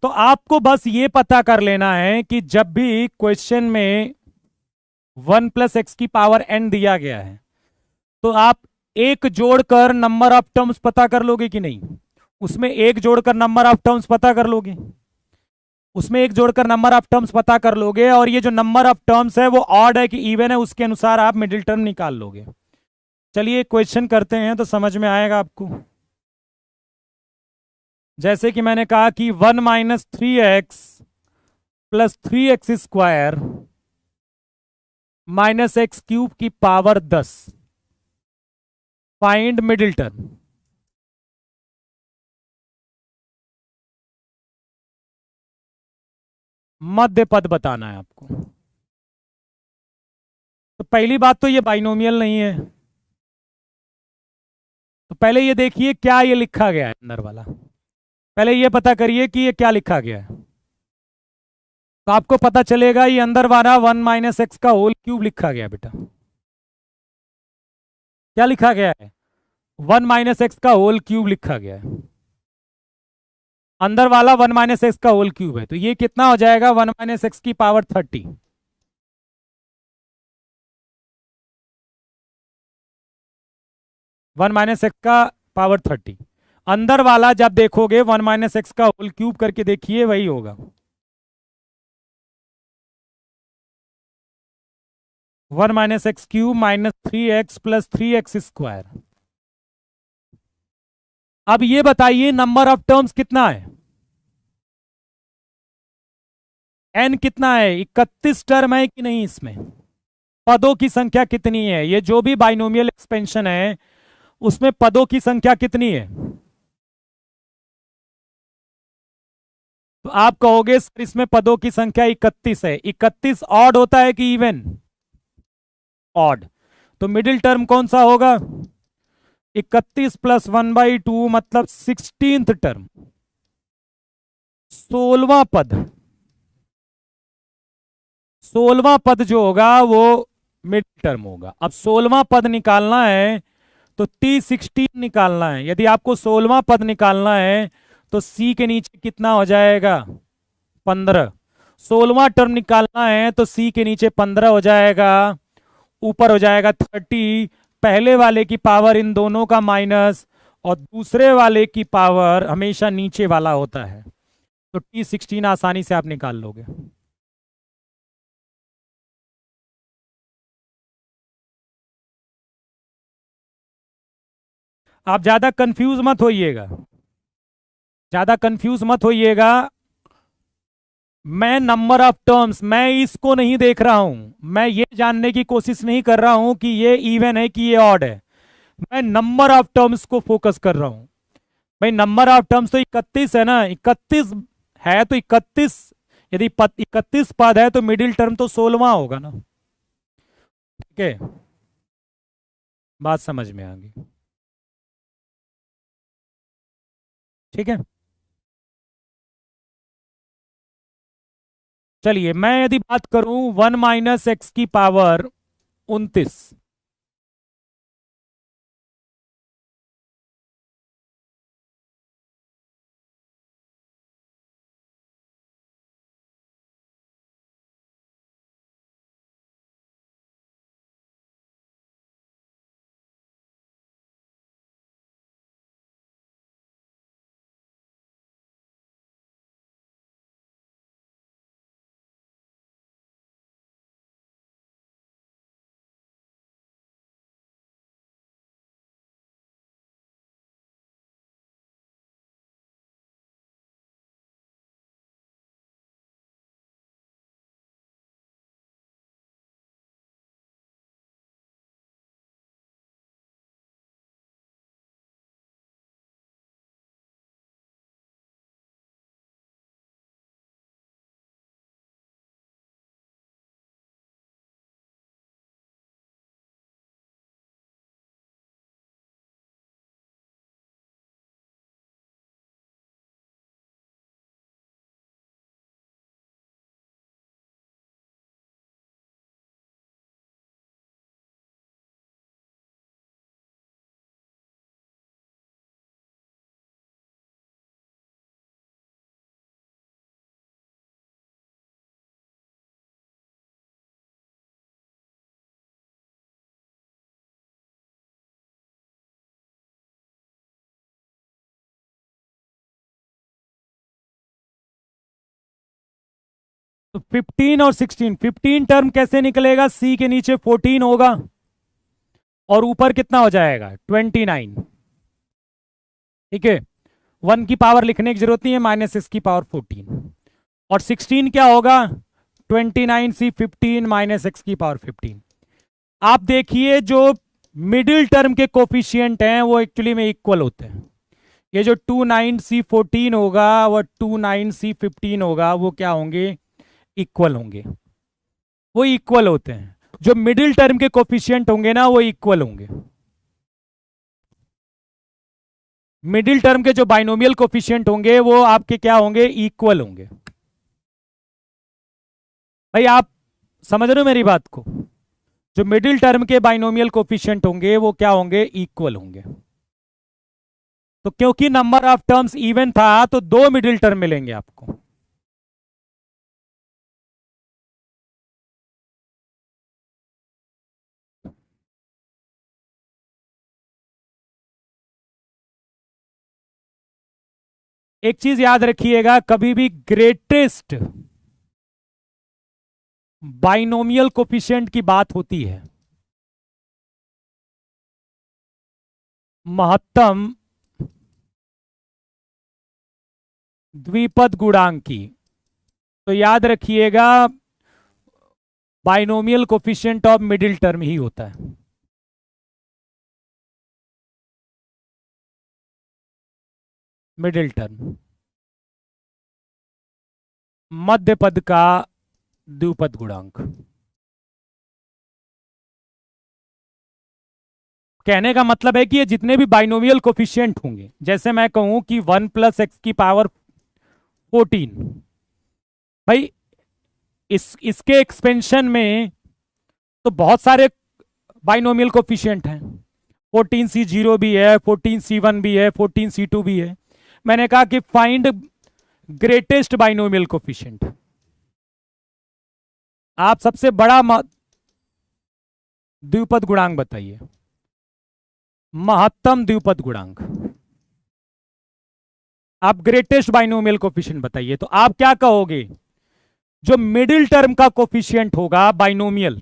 तो आपको बस ये पता कर लेना है कि जब भी क्वेश्चन में 1+x⁴n दिया गया है, तो आप एक जोड़कर नंबर ऑफ टर्म्स पता कर लोगे कि नहीं? उसमें एक जोड़कर नंबर ऑफ टर्म्स पता कर लोगे, उसमें एक जोड़कर नंबर ऑफ टर्म्स पता कर लोगे, और ये जो नंबर ऑफ टर्म्स है वो ऑड है कि इवन है, उसके अनुसार आप मिडिल टर्म निकाल लोगे। चलिए क्वेश्चन करते हैं तो समझ में आएगा आपको। जैसे कि मैंने कहा कि 1 - 3x + 3x² -x³ find middle term. मध्य पद बताना है आपको। तो पहली बात तो ये बाइनोमियल नहीं है। तो पहले ये देखिए क्या ये लिखा गया है अंदर वाला। पहले ये पता करिए कि ये क्या लिखा गया है। तो आपको पता चलेगा ये अंदर वाला 1 - x³ लिखा गया बेटा। क्या लिखा गया है? 1 - x³ लिखा गया है। अंदर वाला 1 - x³ है, तो ये कितना हो जाएगा? 1 - x⁻30। 1 - x⁻30। अंदर वाला जब देखोगे 1 - x³ करके देखिए, वही होगा। 1 - x³ -3x + 3x²। अब ये बताइए नंबर ऑफ टर्म्स कितना है? n कितना है? 31 टर्म है कि नहीं? इसमें पदों की संख्या कितनी है? ये जो भी बाइनोमियल एक्सपेंशन है उसमें पदों की संख्या कितनी है? तो आप कहोगे सर इसमें पदों की संख्या 31 है। 31 ऑड होता है कि इवन? ऑड। तो मिडिल टर्म कौन सा होगा? 31 + 1/2 मतलब 16th टर्म, 16वां पद। 16वां पद जो होगा वो मिडिल टर्म होगा। अब 16वां पद निकालना है तो T16 निकालना है। यदि आपको 16वां पद निकालना है तो C के नीचे कितना हो जाएगा? 15। 16वां टर्म निकालना है तो C के नीचे 15 हो जाएगा, ऊपर हो जाएगा 30। पहले वाले की पावर इन दोनों का माइनस, और दूसरे वाले की पावर हमेशा नीचे वाला होता है। तो T16 आसानी से आप निकाल लोगे। आप ज्यादा कंफ्यूज मत होइएगा, ज्यादा कंफ्यूज मत होइएगा। मैं नंबर ऑफ टर्म्स, मैं इसको नहीं देख रहा हूं। मैं ये जानने की कोशिश नहीं कर रहा हूं कि ये इवन है कि ये ऑड है। मैं नंबर ऑफ टर्म्स को फोकस कर रहा हूं। भाई नंबर ऑफ टर्म्स तो 31 है ना, 31 है तो 31। यदि 31 पद है तो मिडिल टर्म तो 16वां होगा ना। ठीक है, बात समझ में आ गई। ठीक है, चलिए मैं यदि बात करूं 1 - x⁻29। तो 15 और 16, 15 टर्म कैसे निकलेगा, सी के नीचे 14 होगा और ऊपर कितना हो जाएगा 29। ठीक है, 1 की पावर लिखने की जरूरत नहीं है, -x⁴। और 16 क्या होगा, 29c15 -x⁴। आप देखिए जो मिडिल टर्म के कोफिशिएंट हैं वो एक्चुअली में इक्वल होते हैं। ये जो 29c14 होगा वो 29c15 होगा, वो क्या होंगे, इक्वल होंगे, वो इक्वल होते हैं। जो मिडिल टर्म के कोफिशिएंट होंगे ना वो इक्वल होंगे। मिडिल टर्म के जो बाइनोमियल कोफिशिएंट होंगे वो आपके क्या होंगे, इक्वल होंगे। भाई आप समझ रहे हो मेरी बात को, जो मिडिल टर्म के बाइनोमियल कोफिशिएंट होंगे वो क्या होंगे, इक्वल होंगे। तो क्योंकि नंबर ऑफ टर्म्स इवन था तो दो मिडिल टर्म मिलेंगे आपको। एक चीज याद रखिएगा, कभी भी ग्रेटेस्ट बाइनोमियल कोफिशिएंट की बात होती है, महत्तम द्विपद गुणांक की, तो याद रखिएगा binomial coefficient of middle term ही होता है। मिडिल टर्म मध्य पद का द्विपद गुणांक। कहने का मतलब है कि ये जितने भी बाइनोमियल कोफिशिएंट होंगे, जैसे मैं कहूं कि 1 + x⁴, भाई इसके एक्सपेंशन में तो बहुत सारे बाइनोमियल कोफिशिएंट हैं, 14c0 भी है, 14c1 भी है, 14c2 भी है। मैंने कहा कि फाइंड ग्रेटेस्ट बाइनोमियल कोफिशिएंट। आप सबसे बड़ा द्विपद गुणांक बताइए, महत्तम द्विपद गुणांक। आप ग्रेटेस्ट बाइनोमियल कोफिशिएंट बताइए। तो आप क्या कहोगे, जो मिडिल टर्म का कोफिशिएंट होगा बाइनोमियल,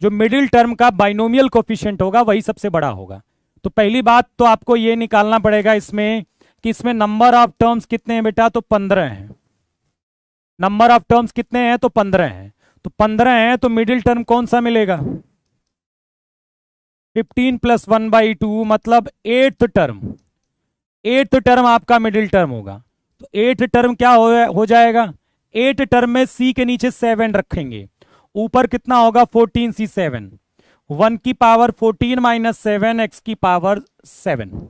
जो मिडिल टर्म का बाइनोमियल कोफिशिएंट होगा वही सबसे बड़ा होगा। तो पहली बात तो आपको यह निकालना पड़ेगा इसमें कि इसमें नंबर ऑफ टर्म्स कितने हैं बेटा, तो 15 हैं। नंबर ऑफ टर्म्स कितने हैं, तो 15 हैं। तो 15 हैं तो मिडिल टर्म कौन सा मिलेगा, 15 + 1/2 मतलब 8th टर्म। 8th टर्म आपका मिडिल टर्म होगा। तो 8th टर्म क्या हो जाएगा, 8 टर्म में c के नीचे 7 रखेंगे, ऊपर कितना होगा 14c7, 1 की पावर 14 - 7 x⁴।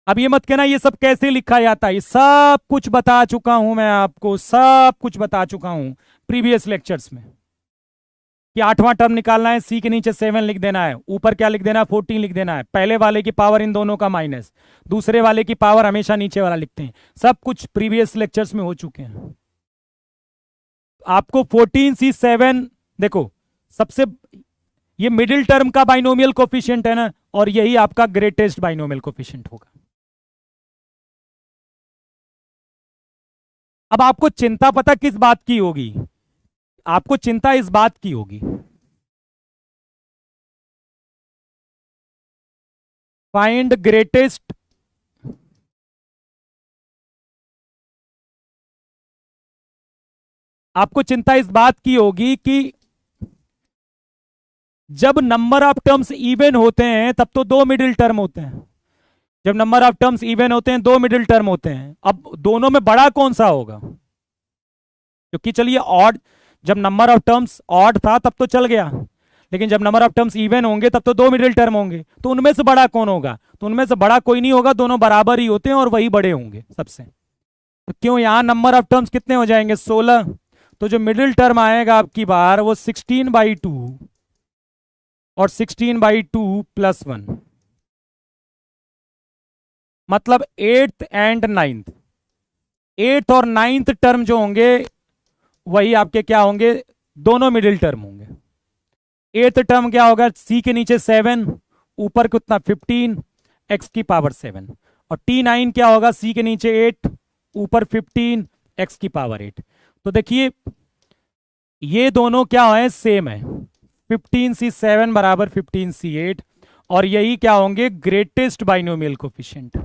अब ये मत कहना ये सब कैसे लिखा जाता है, ये सब कुछ बता चुका हूं मैं आपको, सब कुछ बता चुका हूं प्रीवियस लेक्चर्स में कि 8वां टर्म निकालना है, सी के नीचे 7 लिख देना है, ऊपर क्या लिख देना है 14 लिख देना है, पहले वाले की पावर इन दोनों का माइनस, दूसरे वाले की पावर हमेशा नीचे वाला लिखते हैं। सब कुछ प्रीवियस लेक्चर्स में हो चुके हैं। आपको 14c7 देखो, सबसे ये मिडिल टर्म का बाइनोमियल कोफिशिएंट है ना, और यही आपका ग्रेटेस्ट बाइनोमियल कोफिशिएंट होगा। अब आपको चिंता पता किस बात की होगी, आपको चिंता इस बात की होगी, फाइंड ग्रेटेस्ट आपको चिंता इस बात की होगी कि जब नंबर ऑफ टर्म्स इवन होते हैं तब तो दो मिडिल टर्म होते हैं। जब नंबर ऑफ टर्म्स इवन होते हैं दो मिडिल टर्म होते हैं। अब दोनों में बड़ा कौन सा होगा, क्योंकि चलिए ऑड, जब नंबर ऑफ टर्म्स ऑड था तब तो चल गया, लेकिन जब नंबर ऑफ टर्म्स इवन होंगे तब तो दो मिडिल टर्म होंगे, तो उनमें से बड़ा कौन होगा, तो उनमें से बड़ा कोई नहीं होगा, दोनों बराबर ही होते हैं और वही बड़े होंगे सबसे। तो क्यों, यहां नंबर ऑफ टर्म्स कितने हो जाएंगे 16, तो जो मिडिल टर्म आएगा आपकी बार वो 16/2 और 16/2 + 1, मतलब 8th and 9th। 8th और 9th टर्म जो होंगे वही आपके क्या होंगे, दोनों मिडिल टर्म होंगे। 8th टर्म क्या होगा, c के नीचे 7, ऊपर कितना 15 x⁴, और t9 क्या होगा, c के नीचे 8, ऊपर 15 x⁴। तो देखिए ये दोनों क्या है, सेम है। 15C7 बराबर 15C8, और यही क्या होंगे, ग्रेटेस्ट बाइनोमियल कोफिशिएंट।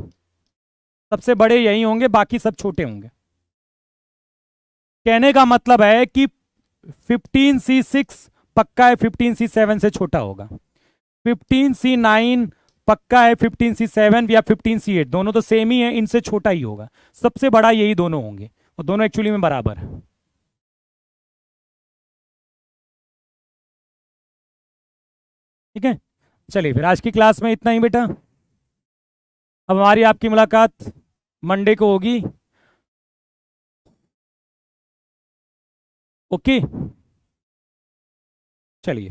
सबसे बड़े यही होंगे, बाकी सब छोटे होंगे। कहने का मतलब है कि 15C6 पक्का है 15C7 से छोटा होगा, 15C9 पक्का है 15C7 या 15C8, दोनों तो सेम ही है, इनसे छोटा ही होगा। सबसे बड़ा यही दोनों होंगे, और दोनों एक्चुअली में बराबर है। ठीक है, चलिए फिर आज की क्लास में इतना ही बेटा। अब हमारी आपकी मुलाकात मंडे को होगी। ओके, चलिए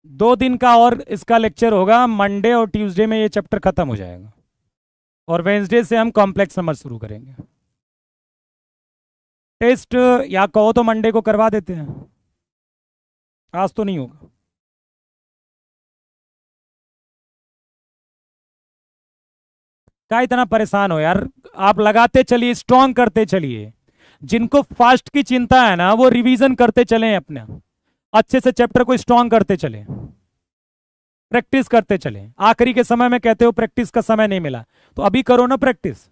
2 दिन का और इसका लेक्चर होगा, मंडे और ट्यूसडे में ये चैप्टर खत्म हो जाएगा, और वेंसडे से हम कॉम्प्लेक्स नंबर शुरू करेंगे। टेस्ट या कहो तो मंडे को करवा देते हैं, आज तो नहीं होगा। क्या इतना परेशान हो यार, आप लगाते चलिए, स्ट्रांग करते चलिए। जिनको फास्ट की चिंता है ना, वो रिवीजन करते चलें, अपने अच्छे से चैप्टर को स्ट्रांग करते चलें, प्रैक्टिस करते चलें। आखिरी के समय में कहते हो प्रैक्टिस का समय नहीं मिला, तो अभी करो ना प्रैक्टिस।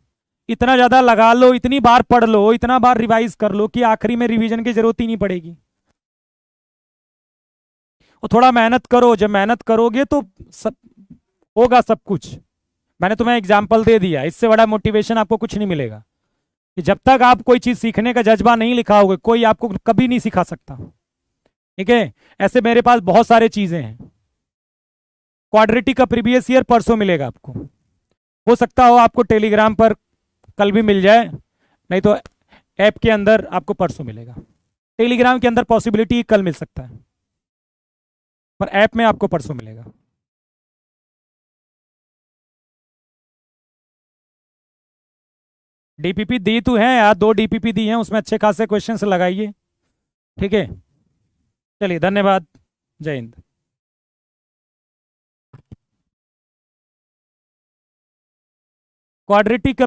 इतना ज्यादा लगा लो, इतनी बार पढ़ लो, इतना बार रिवाइज कर लो कि आखिरी में रिवीजन की जरूरत ही नहीं पड़ेगी। और थोड़ा मेहनत करो, जब मेहनत करोगे तो सब होगा, सब कुछ। मैंने तुम्हें एग्जाम्पल दे दिया, इससे बड़ा मोटिवेशन आपको कुछ नहीं मिलेगा। कि जब तक आप कोई चीज सीखने का जज्बा नहीं लिखाओगे, कोई आपको कभी नहीं सिखा सकता। ठीक है, ऐसे मेरे पास बहुत सारे चीजें हैं। क्वाड्रेटिक का प्रीवियस ईयर परसों मिलेगा आपको, हो सकता हो आपको टेलीग्राम पर कल भी मिल जाए, नहीं तो ऐप के अंदर आपको परसों मिलेगा। टेलीग्राम के अंदर पॉसिबिलिटी कल मिल सकता है, पर ऐप में आपको परसों मिलेगा। डीपीपी दी तो है यार, 2 डीपीपी दी हैं, उसमें अच्छे खासे क्वेश्चंस लगाइए। ठीक है, चलिए धन्यवाद, जय हिंद। क्वाड्रेटिक